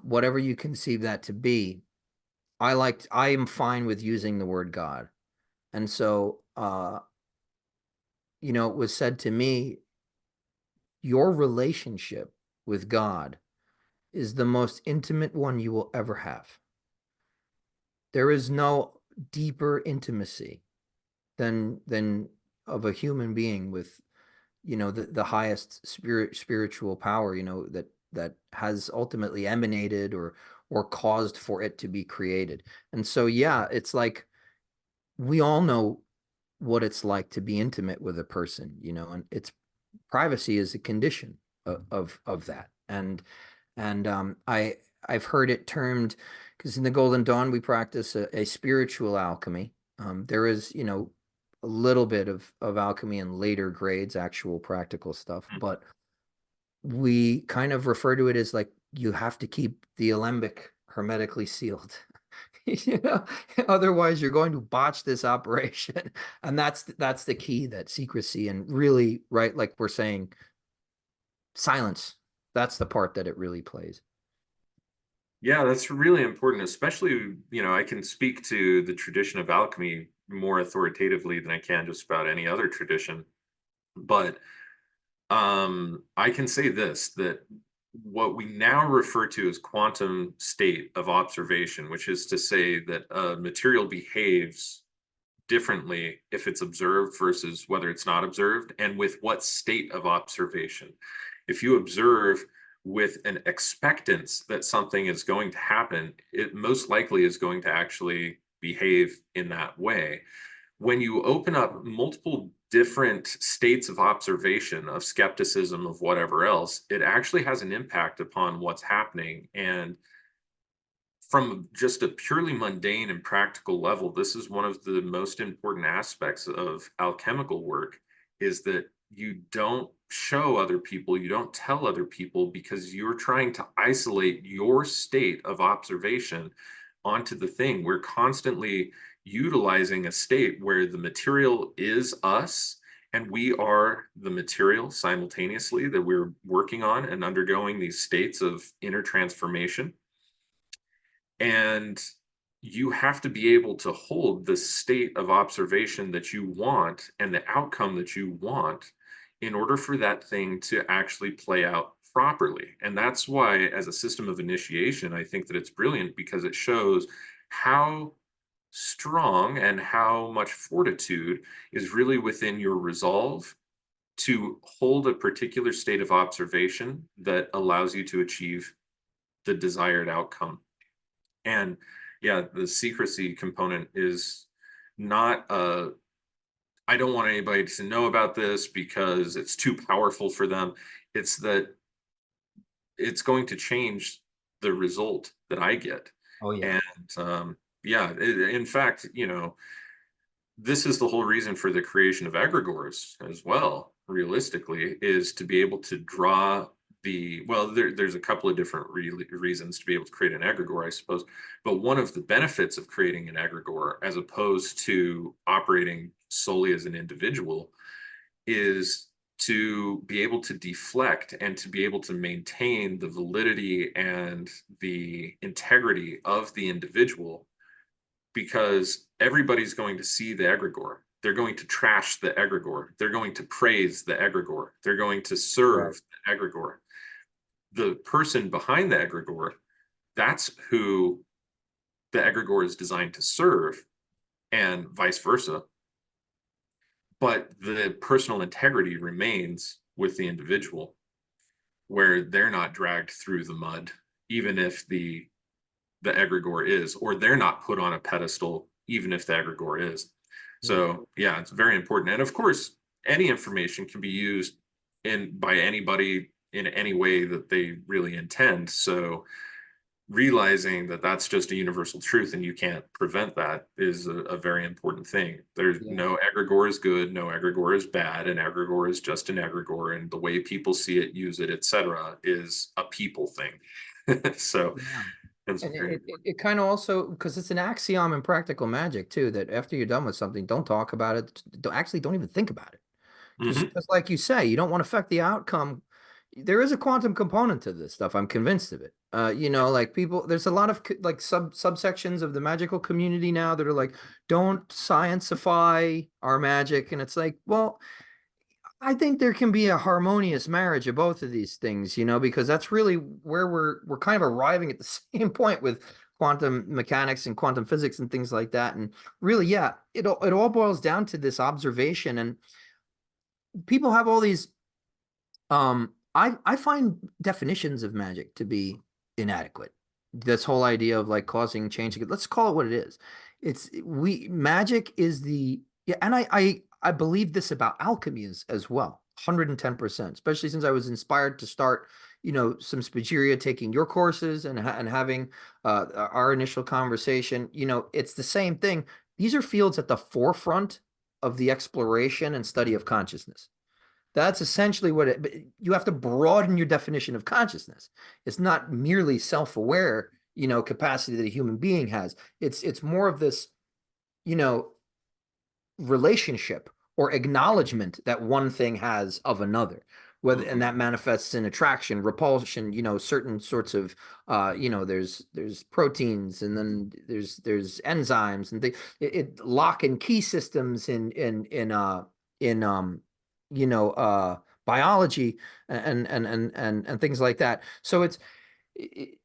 whatever you conceive that to be. I am fine with using the word God. And so, it was said to me, your relationship with God is the most intimate one you will ever have. There is no deeper intimacy than of a human being with, the highest spiritual power, that has ultimately emanated or caused for it to be created. And so, yeah, it's like we all know what it's like to be intimate with a person, and it's privacy is a condition of that. And I've heard it termed, because in the Golden Dawn we practice a spiritual alchemy. There is, a little bit of alchemy in later grades, actual practical stuff, but we kind of refer to it as like you have to keep the alembic hermetically sealed. you know Otherwise you're going to botch this operation. And that's the key, that secrecy, and really, right, like we're saying, silence. That's the part that it really plays. Yeah, that's really important, especially, I can speak to the tradition of alchemy more authoritatively than I can just about any other tradition. But I can say this, that what we now refer to as quantum state of observation, which is to say that a material behaves differently if it's observed versus whether it's not observed, and with what state of observation. If you observe with an expectance that something is going to happen, it most likely is going to actually behave in that way. When you open up multiple different states of observation, of skepticism, of whatever else, it actually has an impact upon what's happening. And from just a purely mundane and practical level, this is one of the most important aspects of alchemical work, is that you don't show other people, you don't tell other people, because you're trying to isolate your state of observation onto the thing. We're constantly utilizing a state where the material is us and we are the material simultaneously, that we're working on and undergoing these states of inner transformation. And you have to be able to hold the state of observation that you want and the outcome that you want in order for that thing to actually play out properly. And that's why, as a system of initiation, I think that it's brilliant, because it shows how strong and how much fortitude is really within your resolve to hold a particular state of observation that allows you to achieve the desired outcome. And yeah, the secrecy component is not I don't want anybody to know about this because it's too powerful for them. It's that it's going to change the result that I get. Oh yeah. And yeah, in fact, this is the whole reason for the creation of egregores as well, realistically, is to be able to draw there's a couple of different reasons to be able to create an egregore, I suppose. But one of the benefits of creating an egregore, as opposed to operating solely as an individual, is to be able to deflect and to be able to maintain the validity and the integrity of the individual, because everybody's going to see the egregore. They're going to trash the egregore. They're going to praise the egregore. They're going to serve the egregore. The person behind the egregore, that's who the egregore is designed to serve, and vice versa. But the personal integrity remains with the individual, where they're not dragged through the mud, even if the egregore is, or they're not put on a pedestal, even if the egregore is. So yeah, it's very important. And of course, any information can be used by anybody in any way that they really intend. So realizing that that's just a universal truth and you can't prevent that is a very important thing. There's no egregore is good, no egregore is bad, an egregore is just an egregore, and the way people see it, use it, etc., is a people thing. So that's and very it kind of also, because it's an axiom in practical magic too, that after you're done with something, don't talk about it. Don't even think about it. Because like you say, you don't want to affect the outcome. There is a quantum component to this stuff. I'm convinced of it. Like people, there's a lot of like subsections of the magical community now that are like, don't scienceify our magic. And it's like, well, I think there can be a harmonious marriage of both of these things, because that's really where we're kind of arriving at the same point with quantum mechanics and quantum physics and things like that. And really, yeah, it all boils down to this observation. And people have all these I find definitions of magic to be inadequate. This whole idea of like causing change, let's call it what it is. Magic is and I believe this about alchemy as well, 110%, especially since I was inspired to start, some Spagyria, taking your courses and having our initial conversation. It's the same thing. These are fields at the forefront of the exploration and study of consciousness. That's essentially but you have to broaden your definition of consciousness. It's not merely self-aware, capacity that a human being has. It's more of this, relationship or acknowledgement that one thing has of another. And that manifests in attraction, repulsion, certain sorts of, there's proteins, and then there's enzymes, and lock and key systems in biology and things like that. So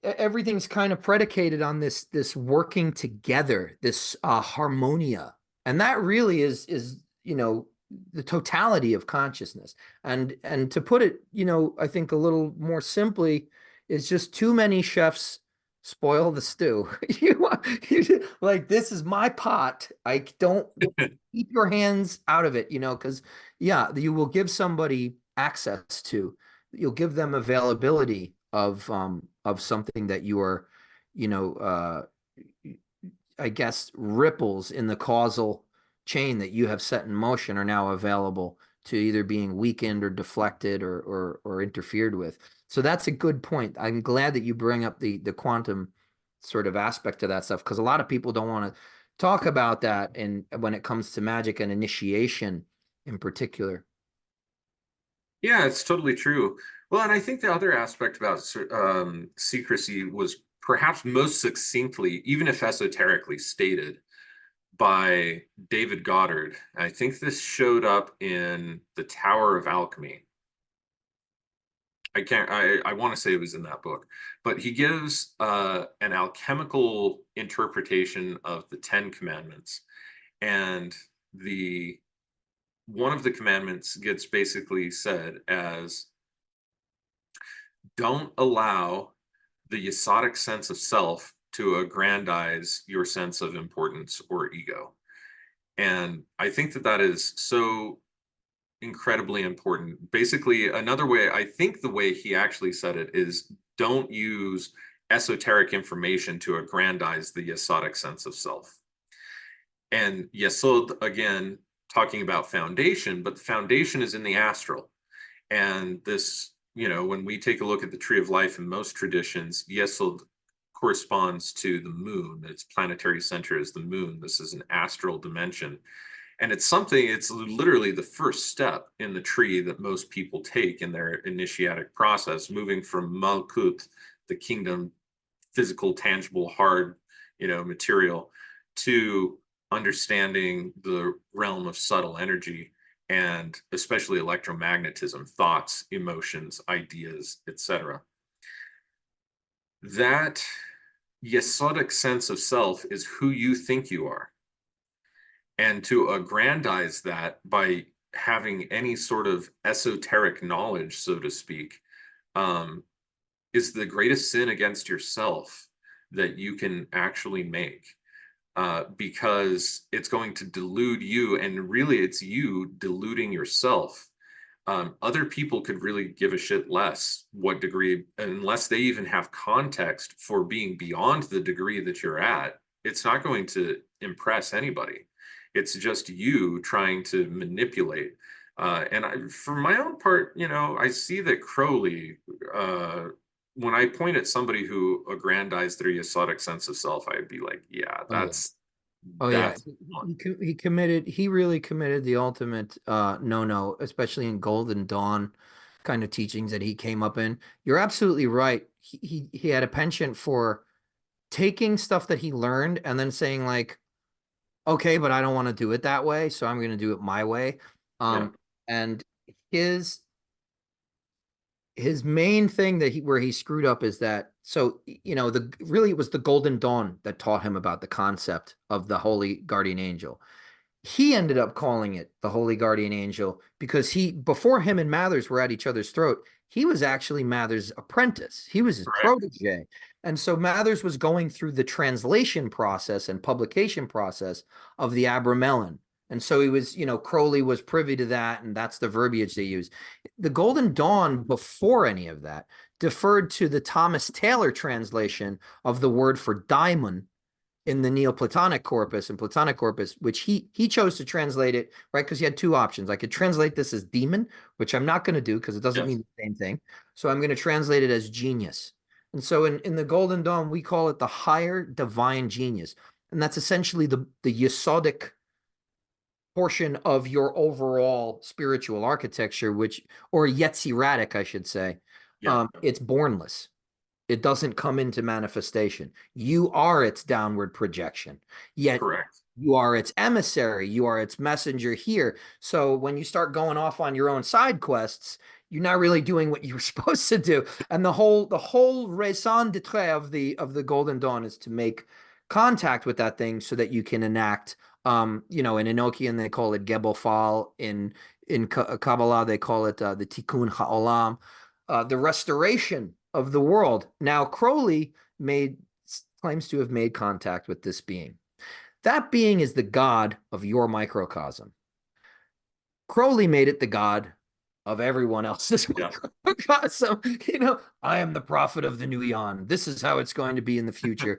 everything's kind of predicated on this working together, this harmonia, and that really is the totality of consciousness. And to put it, I think a little more simply, is just too many chefs spoil the stew. Like, this is my pot. I don't keep your hands out of it, because you will give somebody access to, you'll give them availability of something that you are, I guess ripples in the causal chain that you have set in motion are now available to either being weakened or deflected or interfered with. So that's a good point. I'm glad that you bring up the quantum sort of aspect to that stuff, because a lot of people don't want to talk about that, and when it comes to magic and initiation in particular. Yeah, it's totally true. Well, and I think the other aspect about secrecy was perhaps most succinctly, even if esoterically stated, by David Goddard. I think this showed up in The Tower of Alchemy. I want to say it was in that book, but he gives an alchemical interpretation of the Ten Commandments. And one of the commandments gets basically said as, don't allow the esoteric sense of self to aggrandize your sense of importance or ego. And I think that is so incredibly important. Basically, another way, I think the way he actually said it is, don't use esoteric information to aggrandize the esoteric sense of self. And Yesod, again, talking about foundation, but the foundation is in the astral. And this when we take a look at the tree of life in most traditions, Yesod corresponds to the moon. Its planetary center is the moon. This is an astral dimension. And it's literally the first step in the tree that most people take in their initiatic process, moving from Malkut, the kingdom, physical, tangible, hard, material, to understanding the realm of subtle energy, and especially electromagnetism, thoughts, emotions, ideas, etc. That Yesodic sense of self is who you think you are. And to aggrandize that by having any sort of esoteric knowledge, so to speak, is the greatest sin against yourself that you can actually make, because it's going to delude you, and really it's you deluding yourself. Other people could really give a shit less what degree, unless they even have context for being beyond the degree that you're at. It's not going to impress anybody. It's just you trying to manipulate. For my own part, I see that Crowley, when I point at somebody who aggrandized their Yesodic sense of self, I'd be like, yeah, Oh yeah. that's Oh yeah. that's He really committed the ultimate no, especially in Golden Dawn kind of teachings that he came up in. You're absolutely right. He had a penchant for taking stuff that he learned and then saying like, okay, but I don't want to do it that way, so I'm going to do it my way. yeah, And his his main thing that where he screwed up is that, so the really it was the Golden Dawn that taught him about the concept of the holy guardian angel. He ended up calling it the holy guardian angel because before him and Mathers were at each other's throat, he was actually Mathers' apprentice. He was his correct, protege. And so Mathers was going through the translation process and publication process of the Abramelin. And so he was, Crowley was privy to that, and that's the verbiage they use. The Golden Dawn, before any of that, deferred to the Thomas Taylor translation of the word for diamond in the Neoplatonic corpus and Platonic corpus, which he chose to translate it, right? Because he had two options. I could translate this as demon, which I'm not going to do because it doesn't yes, mean the same thing. So I'm going to translate it as genius. And so in the Golden Dawn, we call it the higher divine genius. And that's essentially the Yesodic portion of your overall spiritual architecture, or Yetziratic, I should say. yeah, It's bornless. It doesn't come into manifestation. You are its downward projection, yet correct, you are its emissary. You are its messenger here. So when you start going off on your own side quests, you're not really doing what you're supposed to do. And the whole raison d'etre of the Golden Dawn is to make contact with that thing so that you can enact. In Enochian they call it Gebofal. In Kabbalah they call it the Tikkun Ha'olam, the restoration of the world. Now, Crowley claims to have made contact with this being. That being is the god of your microcosm. Crowley made it the god of everyone else's yeah. microcosm. I am the prophet of the new eon. This is how it's going to be in the future.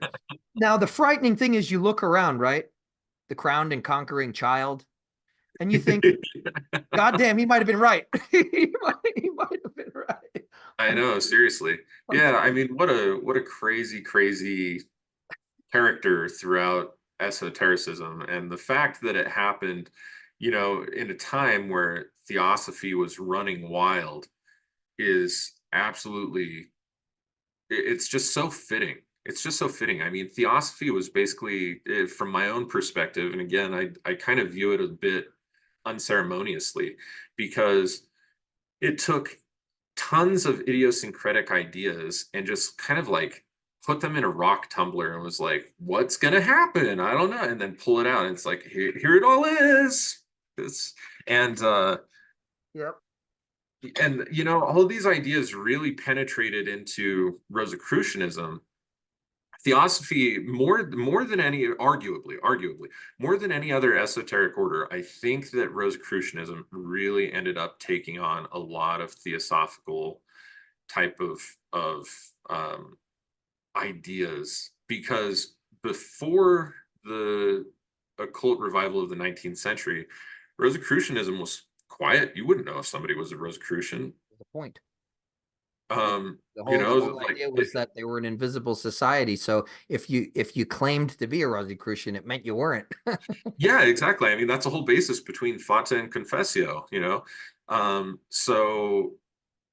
Now, the frightening thing is you look around, right? The crowned and conquering child, and you think, God damn, he might have been right. he might have been right. I know, seriously. Yeah, I mean, what a crazy, crazy character throughout esotericism, and the fact that it happened, in a time where theosophy was running wild is absolutely, it's just so fitting. It's just so fitting. I mean, theosophy was basically, from my own perspective, and again, I kind of view it a bit unceremoniously, because it took tons of idiosyncratic ideas and just kind of like put them in a rock tumbler and was like, what's gonna happen? I don't know. And then pull it out. And it's like, here it all is. This and Yep. all of these ideas really penetrated into Rosicrucianism. Theosophy, more than any, arguably more than any other esoteric order, I think that Rosicrucianism really ended up taking on a lot of theosophical type of ideas, because before the occult revival of the 19th century, Rosicrucianism was quiet. You wouldn't know if somebody was a Rosicrucian. The point. The You the know, whole like idea was that they were an invisible society. So if you claimed to be a Rosicrucian, it meant you weren't. yeah, exactly. I mean, that's a whole basis between Fata and Confessio, you know. So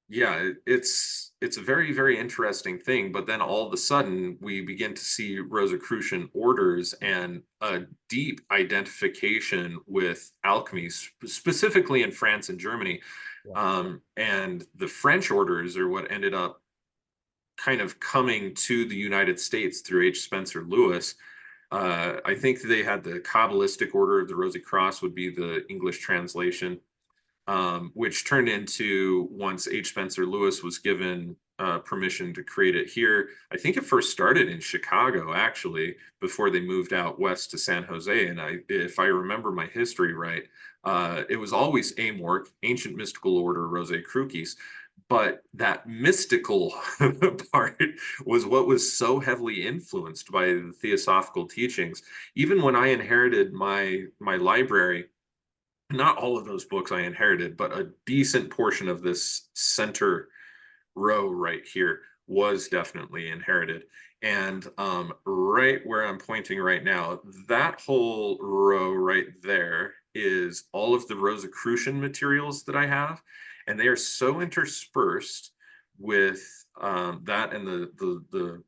yeah, it's a very, very interesting thing. But then all of a sudden, we begin to see Rosicrucian orders and a deep identification with alchemy, specifically in France and Germany. Yeah. And the French orders are what ended up kind of coming to the United States through H. Spencer Lewis. I think they had the Kabbalistic Order of the Rosy Cross would be the English translation, which turned into, once H. Spencer Lewis was given permission to create it here. I think it first started in Chicago, actually, before they moved out west to San Jose. And if I remember my history right, it was always AMORC, Ancient Mystical Order Rosicrucis. But that mystical part was what was so heavily influenced by the theosophical teachings. Even when I inherited my library, not all of those books I inherited, but a decent portion of this center row right here was definitely inherited. And right where I'm pointing right now, that whole row right there is all of the Rosicrucian materials that I have. And they are so interspersed with that, and the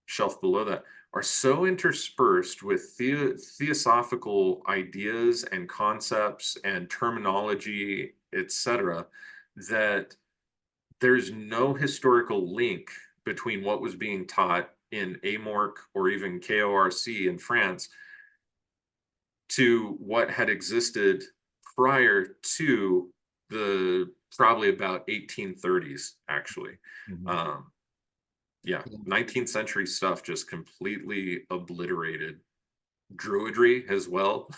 shelf below that are so interspersed with theosophical ideas and concepts and terminology, etc., that there's no historical link between what was being taught in AMORC or even KORC in France to what had existed prior to the probably about 1830s, actually. Mhm. Um, yeah, 19th century stuff just completely obliterated druidry as well.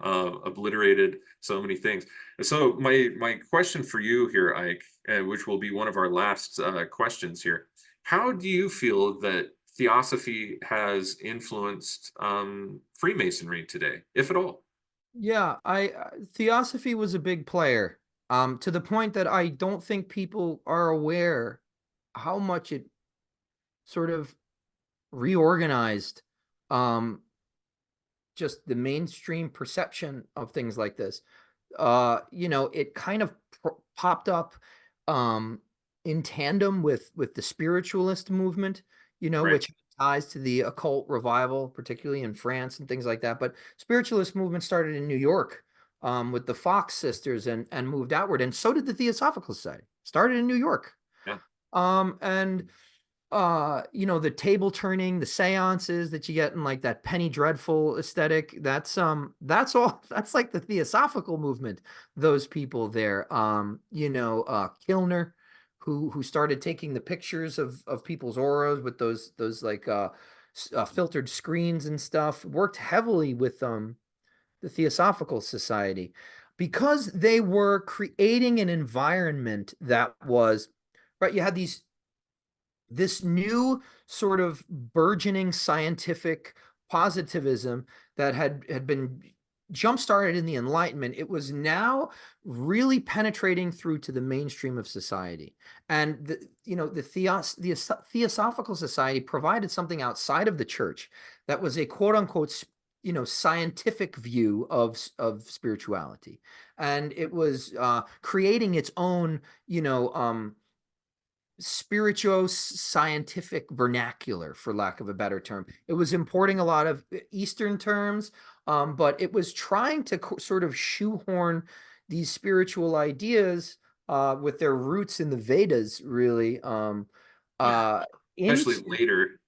Obliterated so many things. So my question for you here, Ike, which will be one of our last questions here, how do you feel that theosophy has influenced Freemasonry today, if at all? Yeah, I Theosophy was a big player, to the point that I don't think people are aware how much it sort of reorganized um, just the mainstream perception of things like this. It kind of popped up um, in tandem with the spiritualist movement, Right. which ties to the occult revival, particularly in France and things like that. But spiritualist movement started in New York with the Fox sisters and moved outward, and so did the Theosophical Society. Started in New York, Yeah. and the table turning, the seances that you get in like that Penny Dreadful aesthetic, that's all that's like the theosophical movement, those people there. Kilner, who started taking the pictures of people's auras with those like filtered screens and stuff, worked heavily with the Theosophical Society because they were creating an environment that was right. You had this new sort of burgeoning scientific positivism that had been jump started in the Enlightenment. It was now really penetrating through to the mainstream of society, and the Theosophical Society provided something outside of the church that was a quote unquote scientific view of spirituality, and it was creating its own spiritual scientific vernacular, for lack of a better term. It was importing a lot of Eastern terms, but it was trying to sort of shoehorn these spiritual ideas with their roots in the Vedas, really, Yeah. uh, Especially into later.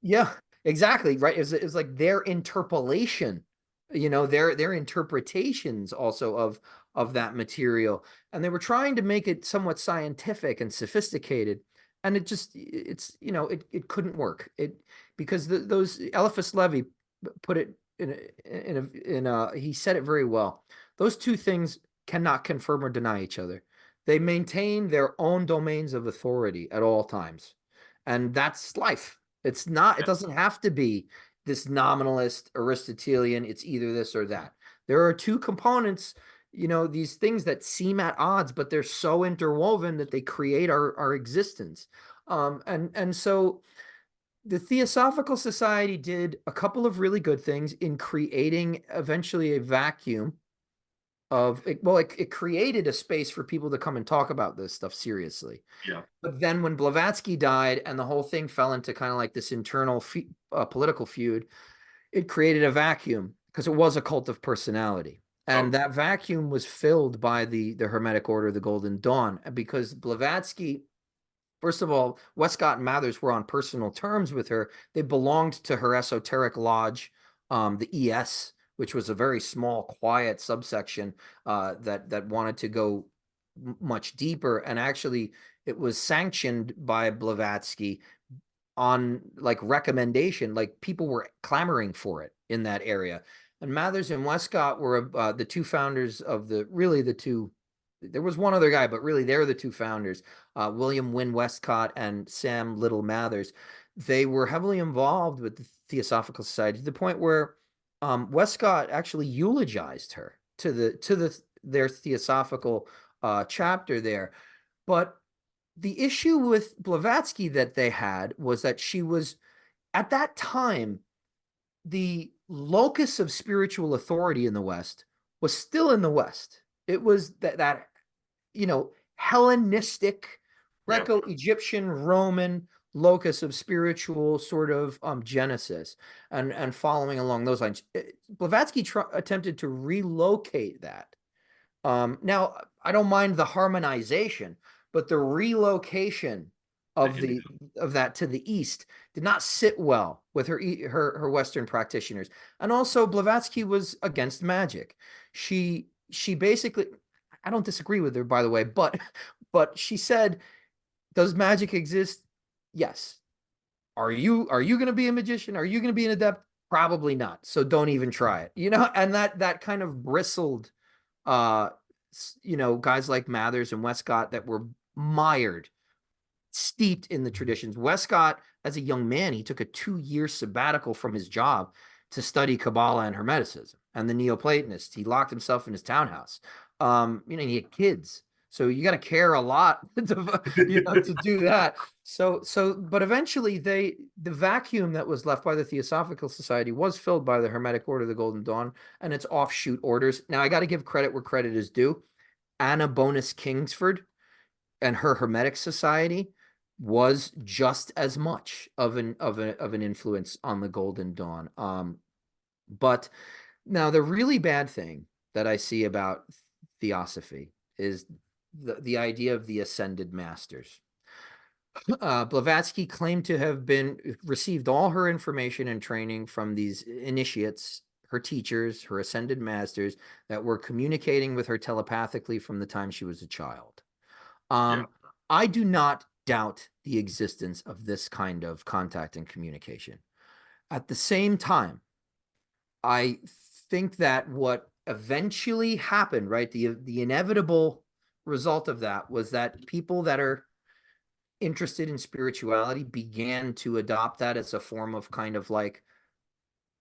yeah, exactly. Right. It was like their interpolation, their interpretations also of that material. And they were trying to make it somewhat scientific and sophisticated. And it couldn't work. Because those Eliphas Levi put it he said it very well. Those two things cannot confirm or deny each other. They maintain their own domains of authority at all times. And that's life. It doesn't have to be this nominalist Aristotelian. It's either this or that. There are two components these things that seem at odds, but they're so interwoven that they create our existence. And so the Theosophical Society did a couple of really good things in creating eventually a vacuum of it. Well, it created a space for people to come and talk about this stuff seriously. Yeah. But then when Blavatsky died and the whole thing fell into kind of like this internal political feud, it created a vacuum because it was a cult of personality. And that vacuum was filled by the Hermetic Order, the Golden Dawn, because Blavatsky, first of all, Westcott and Mathers were on personal terms with her. They belonged to her esoteric lodge, the ES, which was a very small, quiet subsection that wanted to go much deeper. And actually, it was sanctioned by Blavatsky on like recommendation, like people were clamoring for it in that area. And Mathers and Westcott were the two founders of the two. There was one other guy, but really they're the two founders, William Wynne Westcott and Sam Little Mathers. They were heavily involved with the Theosophical Society to the point where Westcott actually eulogized her to their Theosophical chapter there. But the issue with Blavatsky that they had was that she was, at that time, the locus of spiritual authority in the West was still in the West. It was that Hellenistic, Greco-Egyptian, Roman locus of spiritual sort of genesis, and following along those lines. Blavatsky attempted to relocate that. Now, I don't mind the harmonization, but the relocation of that to the east did not sit well with her Western practitioners. And also, Blavatsky was against magic. She basically, I don't disagree with her, by the way, but she said, does magic exist? Yes. Are you going to be a magician? Are you going to be an adept? Probably not. So don't even try it. And that kind of bristled guys like Mathers and Westcott that were mired, steeped in the traditions. Westcott, as a young man, he took a 2-year sabbatical from his job to study Kabbalah and Hermeticism and the Neoplatonists. He locked himself in his townhouse. He had kids. So you got to care a lot to do that. But eventually the vacuum that was left by the Theosophical Society was filled by the Hermetic Order, the Golden Dawn, and its offshoot orders. Now I got to give credit where credit is due. Anna Bonus Kingsford and her Hermetic Society was just as much of an influence on the Golden Dawn. But now the really bad thing that I see about Theosophy is the idea of the ascended masters. Blavatsky claimed to have received all her information and training from these initiates, her teachers, her ascended masters that were communicating with her telepathically from the time she was a child. I do not doubt the existence of this kind of contact and communication. At the same time, I think that what eventually happened, right, the inevitable result of that was that people that are interested in spirituality began to adopt that as a form of kind of like,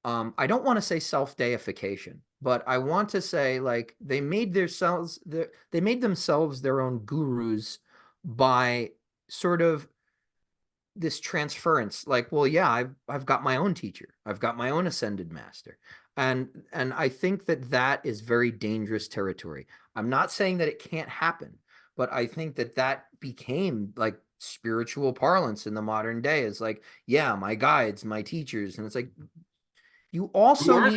I don't want to say self-deification, but I want to say like they made themselves their own gurus by sort of this transference. Like, well, yeah, I've got my own teacher, I've got my own ascended master, and I think that is very dangerous territory. I'm not saying that it can't happen, but I think that became like spiritual parlance in the modern day. Is like, yeah, my guides, my teachers, and it's like you also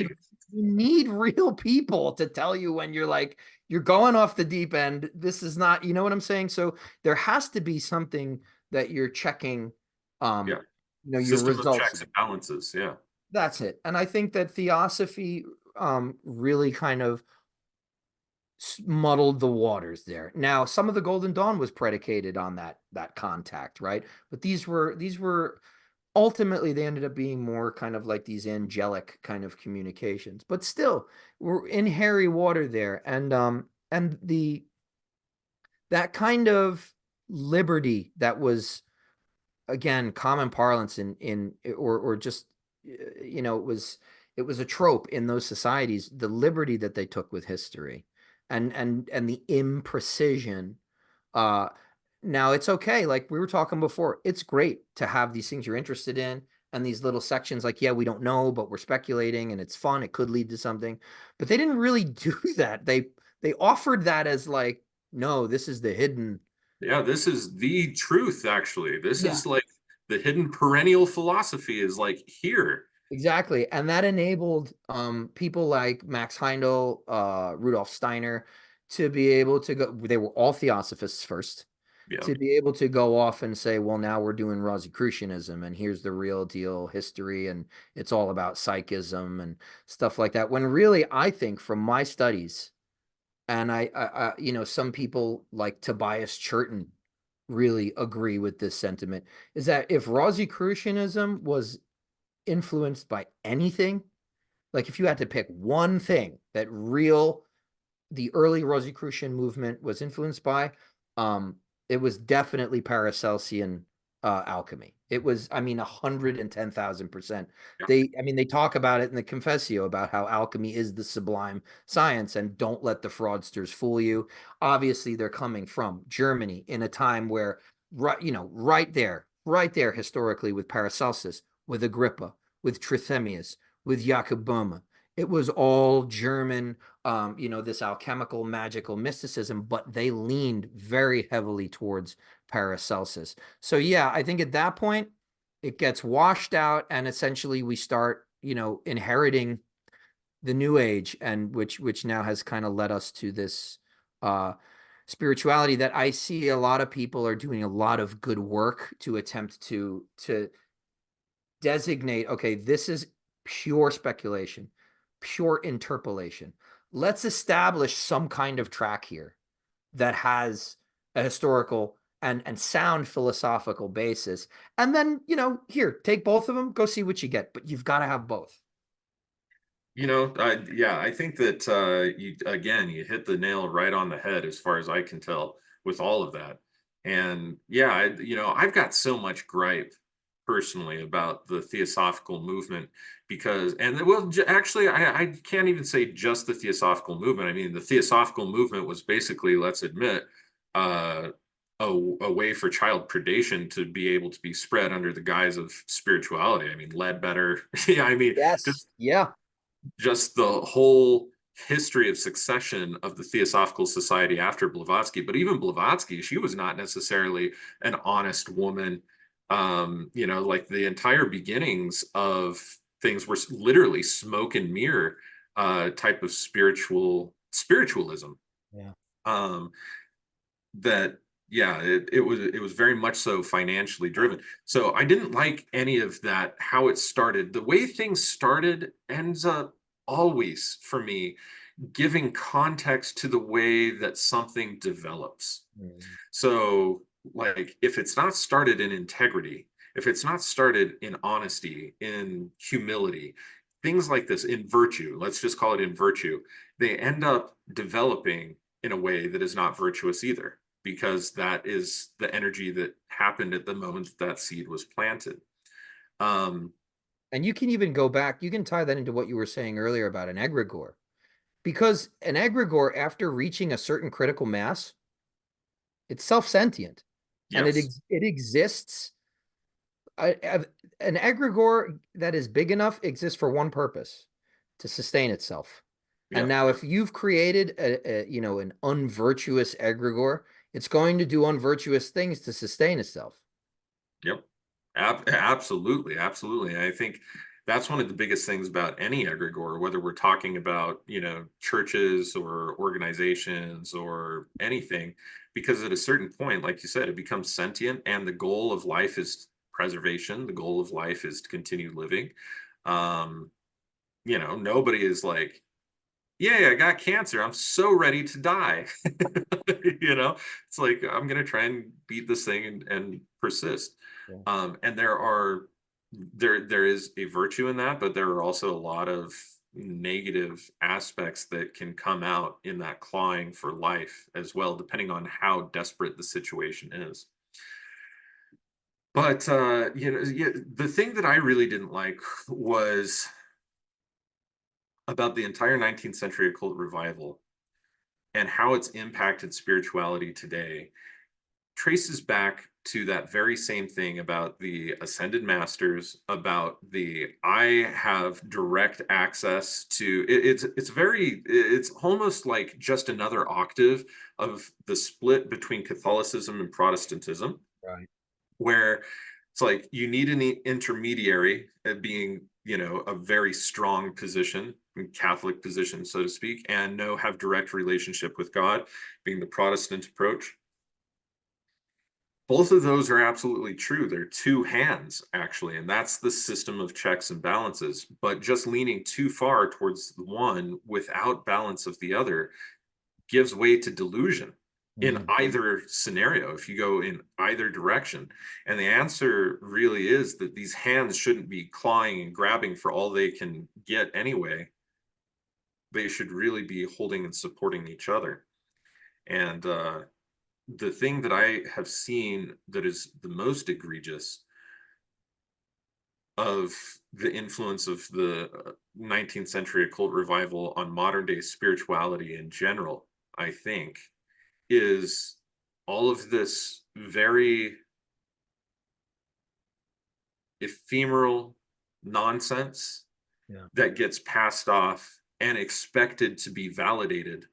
need real people to tell you when you're going off the deep end. This is not, you know what I'm saying? So there has to be something that you're checking, your System results. Of checks and balances. Yeah. That's it. And I think that Theosophy really kind of muddled the waters there. Now, some of the Golden Dawn was predicated on that contact, right? But these were ultimately they ended up being more kind of like these angelic kind of communications. But still, we're in hairy water there, and that kind of liberty that was, again, common parlance or just it was a trope in those societies, the liberty that they took with history and the imprecision. Uh, Now it's okay. Like we were talking before, it's great to have these things you're interested in and these little sections like, yeah, we don't know, but we're speculating and it's fun. It could lead to something. But they didn't really do that. They offered that as like, no, this is the hidden. Yeah, this is the truth, actually. This Yeah. is like the hidden perennial philosophy is like here. Exactly. And that enabled people like Max Heindel, Rudolf Steiner to be able to go, they were all theosophists first, Yeah. to be able to go off and say, well, now we're doing Rosicrucianism and here's the real deal history and it's all about psychism and stuff like that. When really, I think from my studies, and some people like Tobias Churton really agree with this sentiment, is that if Rosicrucianism was influenced by anything, like if you had to pick one thing that the early Rosicrucian movement was influenced by, um, it was definitely Paracelsian alchemy. It was, I mean, 110,000%. Yeah. They talk about it in the Confessio about how alchemy is the sublime science and don't let the fraudsters fool you. Obviously, they're coming from Germany in a time where, right there historically with Paracelsus, with Agrippa, with Trithemius, with Jakob Boehme. It was all German, this alchemical, magical mysticism, but they leaned very heavily towards Paracelsus. So yeah, I think at that point it gets washed out, and essentially we start, inheriting the New Age, and which now has kind of led us to this spirituality that I see a lot of people are doing a lot of good work to attempt to designate, okay, this is pure speculation, pure interpolation. Let's establish some kind of track here that has a historical and sound philosophical basis. And then, here, take both of them, go see what you get, but you've got to have both. Yeah, I think that you hit the nail right on the head as far as I can tell with all of that. And yeah, I've got so much gripe personally about the theosophical movement because, and well, actually, I can't even say just the theosophical movement. I mean, the theosophical movement was basically, let's admit, uh, a way for child predation to be able to be spread under the guise of spirituality. I mean, Ledbetter, yeah, I mean, Yes. Yeah. just the whole history of succession of the Theosophical Society after Blavatsky. But even Blavatsky, she was not necessarily an honest woman. Like the entire beginnings of things were literally smoke and mirror type of spiritualism. Yeah. Um, that yeah, it was very much so financially driven. So I didn't like any of that, how it started. The way things started ends up always for me giving context to the way that something develops. Mm. So like if it's not started in integrity, if it's not started in honesty, in humility, things like this, in virtue, let's just call it in virtue, they end up developing in a way that is not virtuous either, because that is the energy that happened at the moment that seed was planted. um And you can even go back, you can tie that into what you were saying earlier about an egregore. Because an egregore, after reaching a certain critical mass, it's self-sentient and yes. it exists. An egregore that is big enough exists for one purpose, to sustain itself. And Yep. now Yep. if you've created an unvirtuous egregore, it's going to do unvirtuous things to sustain itself. Yep. Absolutely. Absolutely. And I think that's one of the biggest things about any egregore, whether we're talking about, churches or organizations or anything, because at a certain point, like you said, it becomes sentient and the goal of life is preservation. The goal of life is to continue living. Um, nobody is like, yeah, I got cancer. I'm so ready to die. It's like I'm gonna try and beat this thing and persist. Yeah. And there is a virtue in that, but there are also a lot of negative aspects that can come out in that clawing for life as well, depending on how desperate the situation is. But yeah, the thing that I really didn't like was about the entire 19th century occult revival and how it's impacted spirituality today traces back to that very same thing about the ascended masters, about the I have direct access to it's almost like just another octave of the split between Catholicism and Protestantism, Right. where it's like you need an intermediary, being, a very strong position, Catholic position, so to speak, and have direct relationship with God, being the Protestant approach. Both of those are absolutely true. They're two hands, actually, and that's the system of checks and balances. But just leaning too far towards the one without balance of the other gives way to delusion in Mhm. either scenario, if you go in either direction. And the answer really is that these hands shouldn't be clawing and grabbing for all they can get anyway. They should really be holding and supporting each other. And the thing that I have seen that is the most egregious of the influence of the 19th century occult revival on modern day spirituality in general, I think, is all of this very ephemeral nonsense Yeah. that gets passed off and expected to be validated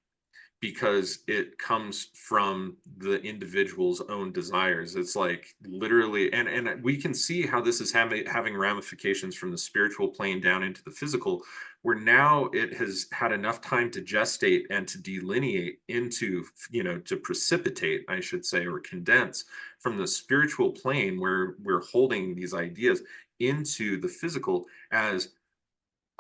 because it comes from the individual's own desires. It's like literally, and we can see how this is having ramifications from the spiritual plane down into the physical, where now it has had enough time to gestate and to delineate into, to precipitate, I should say, or condense from the spiritual plane where we're holding these ideas into the physical as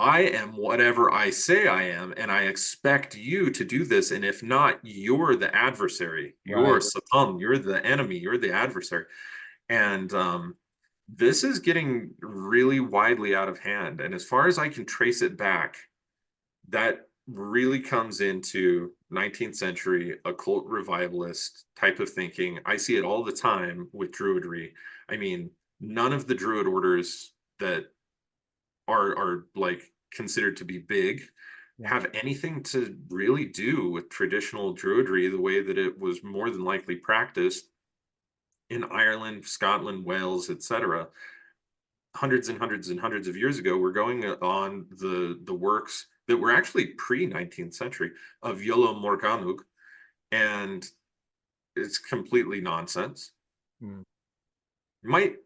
I am whatever I say I am, and I expect you to do this. And if not, you're the adversary. You're Right. Satan. You're the enemy. You're the adversary. And this is getting really widely out of hand. And as far as I can trace it back, that really comes into 19th century occult revivalist type of thinking. I see it all the time with Druidry. I mean, none of the Druid orders that are like considered to be big Yeah. have anything to really do with traditional Druidry the way that it was more than likely practiced in Ireland, Scotland, Wales, etc. Hundreds and hundreds and hundreds of years ago. We're going on the works that were actually pre-19th century of Iolo Morganwg, and it's completely nonsense. Mm. Might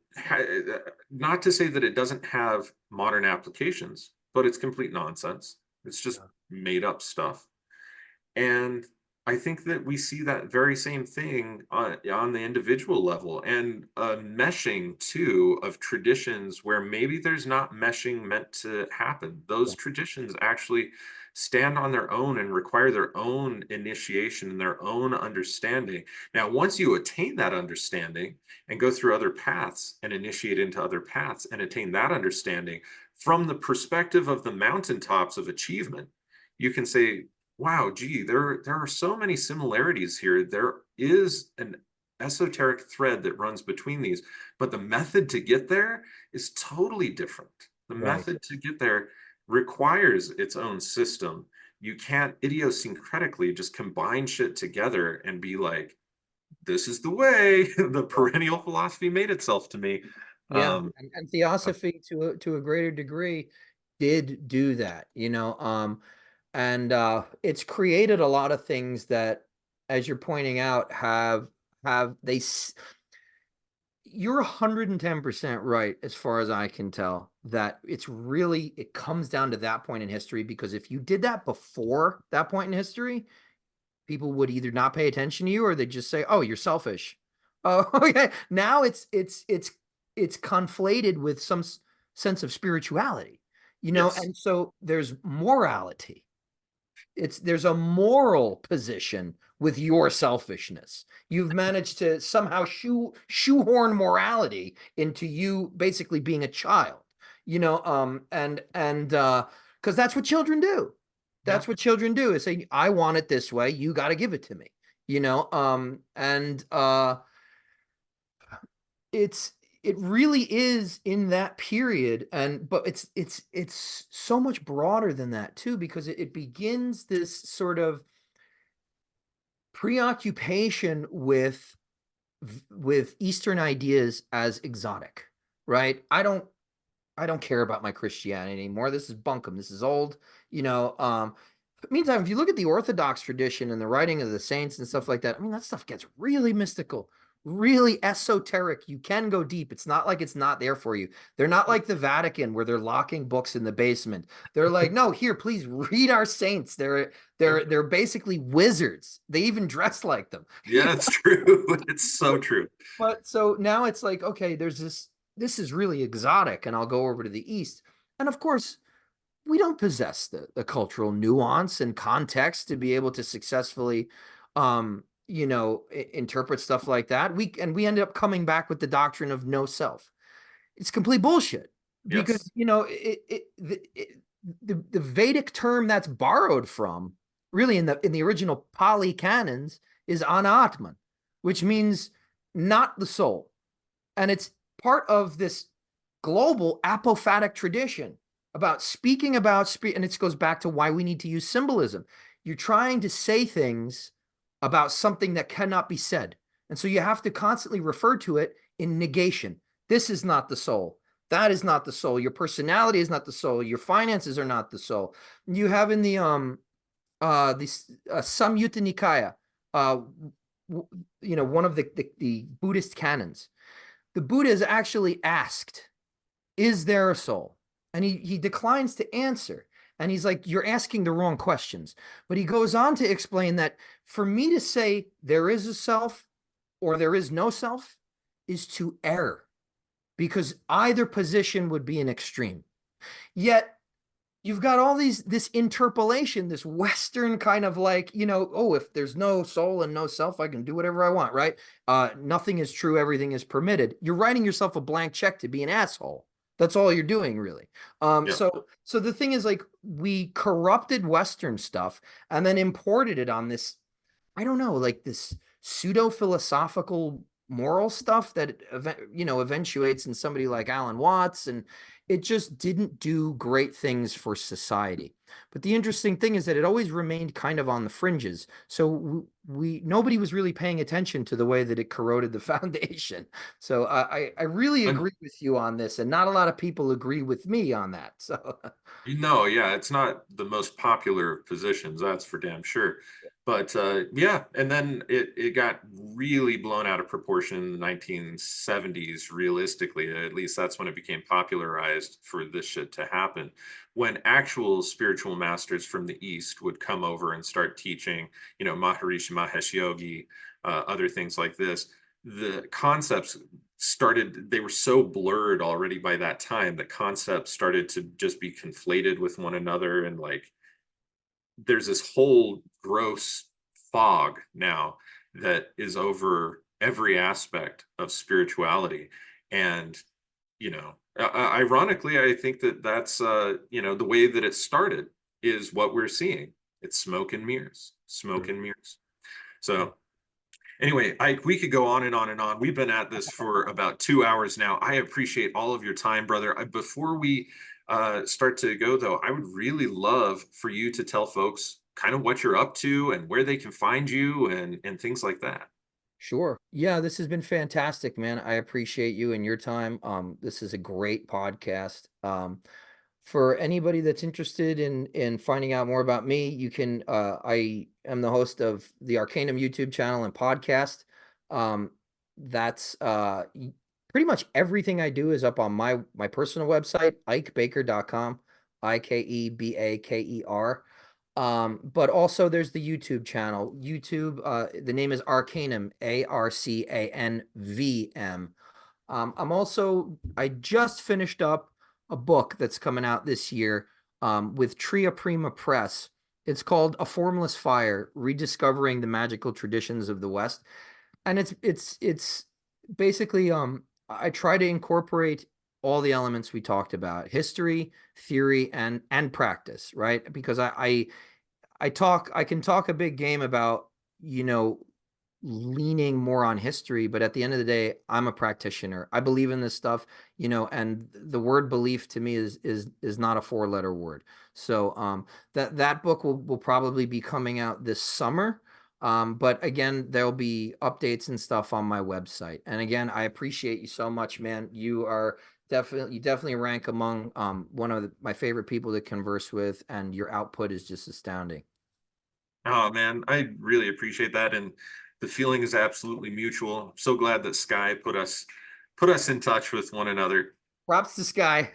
not to say that it doesn't have modern applications, but it's complete nonsense. It's just Yeah. made up stuff. And I think that we see that very same thing on the individual level, and meshing too of traditions where maybe there's not meshing meant to happen. Those Yeah. traditions actually stand on their own and require their own initiation and their own understanding. Now, once you attain that understanding and go through other paths and initiate into other paths and attain that understanding from the perspective of the mountaintops of achievement, you can say, wow, gee, there are so many similarities here. There is an esoteric thread that runs between these, but the method to get there is totally different. The Right. method to get there requires its own system. You can't idiosyncratically just combine shit together and be like, this is the way. The perennial philosophy made itself to me. Yeah, Um, and theosophy to a greater degree did do that, and it's created a lot of things that, as you're pointing out, have they. You're 110% right, as far as I can tell, that it comes down to that point in history, because if you did that before that point in history, people would either not pay attention to you or they'd just say, "Oh, you're selfish." Oh, okay. Now it's conflated with some sense of spirituality, yes. and so there's morality. There's a moral position with your selfishness. You've managed to somehow shoehorn morality into you basically being a child, and because that's what children do. Yeah. That's what children do, is say, I want it this way, you got to give it to me, and it's it really is in that period, but it's so much broader than that too, because it begins this sort of preoccupation with Eastern ideas as exotic, right? I don't care about my Christianity anymore. This is bunkum. This is old. You know, meantime, if you look at the Orthodox tradition and the writing of the saints and stuff like that, I mean, that stuff gets really mystical, really esoteric. You can go deep. It's not like it's not there for you. They're not like the Vatican where they're locking books in the basement. They're like, no, here, please read our saints. They're basically wizards. They even dress like them. Yeah, it's true. It's so true. But so now it's like, okay, this is really exotic, and I'll go over to the East. And of course, we don't possess the cultural nuance and context to be able to successfully interpret stuff like that. We ended up coming back with the doctrine of no self. It's complete bullshit Yes. because the Vedic term that's borrowed from, really, in the original Pali canons, is anatman, which means not the soul. And it's part of this global apophatic tradition about speaking about spirit. And it goes back to why we need to use symbolism. You're trying to say things about something that cannot be said. And so you have to constantly refer to it in negation. This is not the soul. That is not the soul. Your personality is not the soul. Your finances are not the soul. You have in the Samyutta Nikaya, one of the Buddhist canons, the Buddha is actually asked, is there a soul? And he declines to answer. And he's like, you're asking the wrong questions. But he goes on to explain that for me to say there is a self or there is no self is to err, because either position would be an extreme. Yet you've got all this interpolation, this Western kind of like, oh, if there's no soul and no self, I can do whatever I want, right? Nothing is true, everything is permitted. You're writing yourself a blank check to be an asshole. That's all you're doing, really. Yeah. So the thing is, like, we corrupted Western stuff and then imported it on this, I don't know, like this pseudo-philosophical moral stuff that eventuates in somebody like Alan Watts, and it just didn't do great things for society. But the interesting thing is that it always remained kind of on the fringes. So nobody was really paying attention to the way that it corroded the foundation. So I really And agree with you on this, and not a lot of people agree with me on that. So yeah, it's not the most popular positions, that's for damn sure. But yeah, and then it got really blown out of proportion in the 1970s, realistically. At least that's when it became popularized for this shit to happen. When actual spiritual masters from the East would come over and start teaching, Maharishi Mahesh Yogi, other things like this, the concepts they were so blurred already by that time that concepts started to just be conflated with one another, and like there's this whole gross fog now that is over every aspect of spirituality. And ironically, I think that's the way that it started is what we're seeing. It's smoke and mirrors, smoke and mirrors. So anyway, Ike, we could go on and on and on. We've been at this for about 2 hours now. I appreciate all of your time, brother. Before we start to go, though, I would really love for you to tell folks kind of what you're up to and where they can find you and things like that. Sure. Yeah, this has been fantastic, man. I appreciate you and your time. This is a great podcast. For anybody that's interested in finding out more about me, you can I am the host of the Arcanum YouTube channel and podcast. That's pretty much everything I do is up on my personal website, ikebaker.com, Ikebaker. But also there's the YouTube channel. YouTube, the name is Arcanum, Arcanvm. I just finished up a book that's coming out this year with Tria Prima Press. It's called A Formless Fire: Rediscovering the Magical Traditions of the West. And it's basically I try to incorporate all the elements we talked about: history, theory, and practice, right? Because I can talk a big game about, leaning more on history, but at the end of the day, I'm a practitioner. I believe in this stuff, and the word belief to me is not a 4-letter word. So that book will probably be coming out this summer. But again, there'll be updates and stuff on my website. And again, I appreciate you so much, man. You definitely rank among one of my favorite people to converse with, and your output is just astounding. Oh man, I really appreciate that, and the feeling is absolutely mutual. I'm so glad that Sky put us in touch with one another. Props to Sky.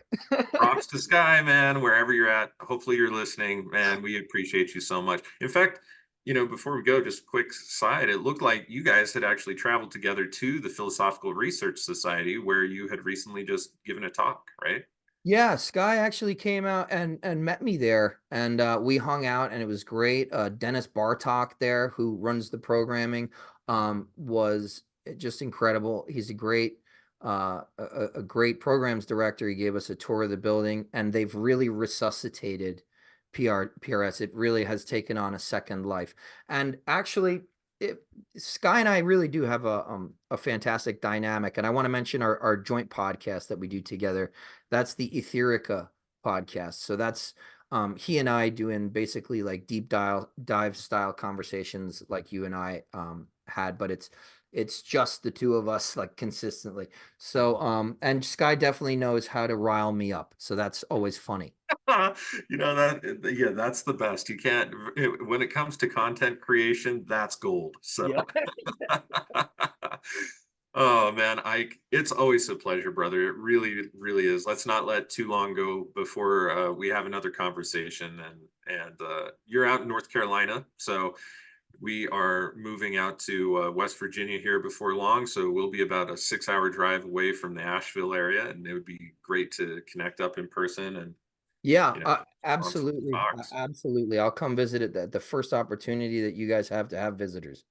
Props to Sky, man, wherever you're at. Hopefully you're listening, man. We appreciate you so much. In fact, before we go, just a quick side, it looked like you guys had actually traveled together to the Philosophical Research Society, where you had recently just given a talk, right? Yeah, Sky actually came out and met me there, and we hung out, and it was great. Dennis Bartok there, who runs the programming, was just incredible. He's a great programs director. He gave us a tour of the building, and they've really resuscitated PRS. It really has taken on a second life. And actually, Sky and I really do have a fantastic dynamic. And I want to mention our joint podcast that we do together. That's the Etherica podcast. So that's he and I doing basically like deep dive style conversations like you and I had, but it's just the two of us like consistently. So and Sky definitely knows how to rile me up. So that's always funny. That yeah, that's the best. You can't when it comes to content creation, that's gold. So Yeah. oh man, Ike, it's always a pleasure, brother. It really, really is. Let's not let too long go before we have another conversation. And you're out in North Carolina, so we are moving out to West Virginia here before long. So we'll be about a 6-hour drive away from the Asheville area, and it would be great to connect up in person and Yeah, on some absolutely. talks. Absolutely. I'll come visit it the first opportunity that you guys have to have visitors.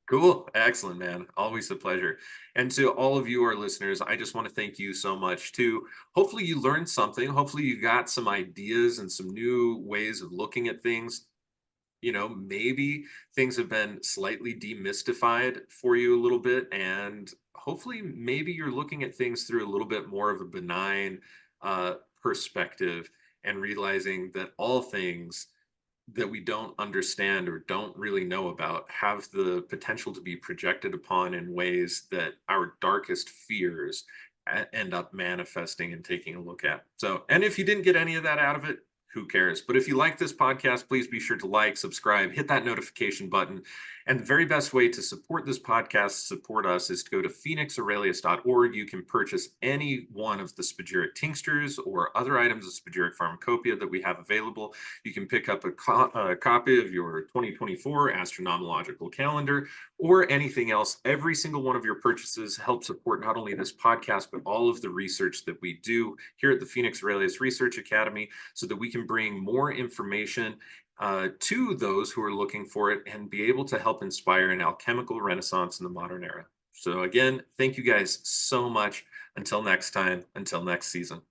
Cool. Excellent, man. Always a pleasure. And to all of you, our listeners, I just want to thank you so much too. Hopefully you learned something. Hopefully you got some ideas and some new ways of looking at things. Maybe things have been slightly demystified for you a little bit. And hopefully maybe you're looking at things through a little bit more of a benign perspective, and realizing that all things that we don't understand or don't really know about have the potential to be projected upon in ways that our darkest fears end up manifesting and taking a look at. So, and if you didn't get any of that out of it, who cares? But if you like this podcast, please be sure to like, subscribe, hit that notification button. And the very best way to support this podcast, support us, is to go to phoenixaurelius.org. You can purchase any one of the spagyric tinctures or other items of spagyric pharmacopoeia that we have available. You can pick up a copy of your 2024 astronomical calendar or anything else. Every single one of your purchases helps support not only this podcast, but all of the research that we do here at the Phoenix Aurelius Research Academy, so that we can bring more information to those who are looking for it and be able to help inspire an alchemical renaissance in the modern era. So again, thank you guys so much. Until next time, until next season.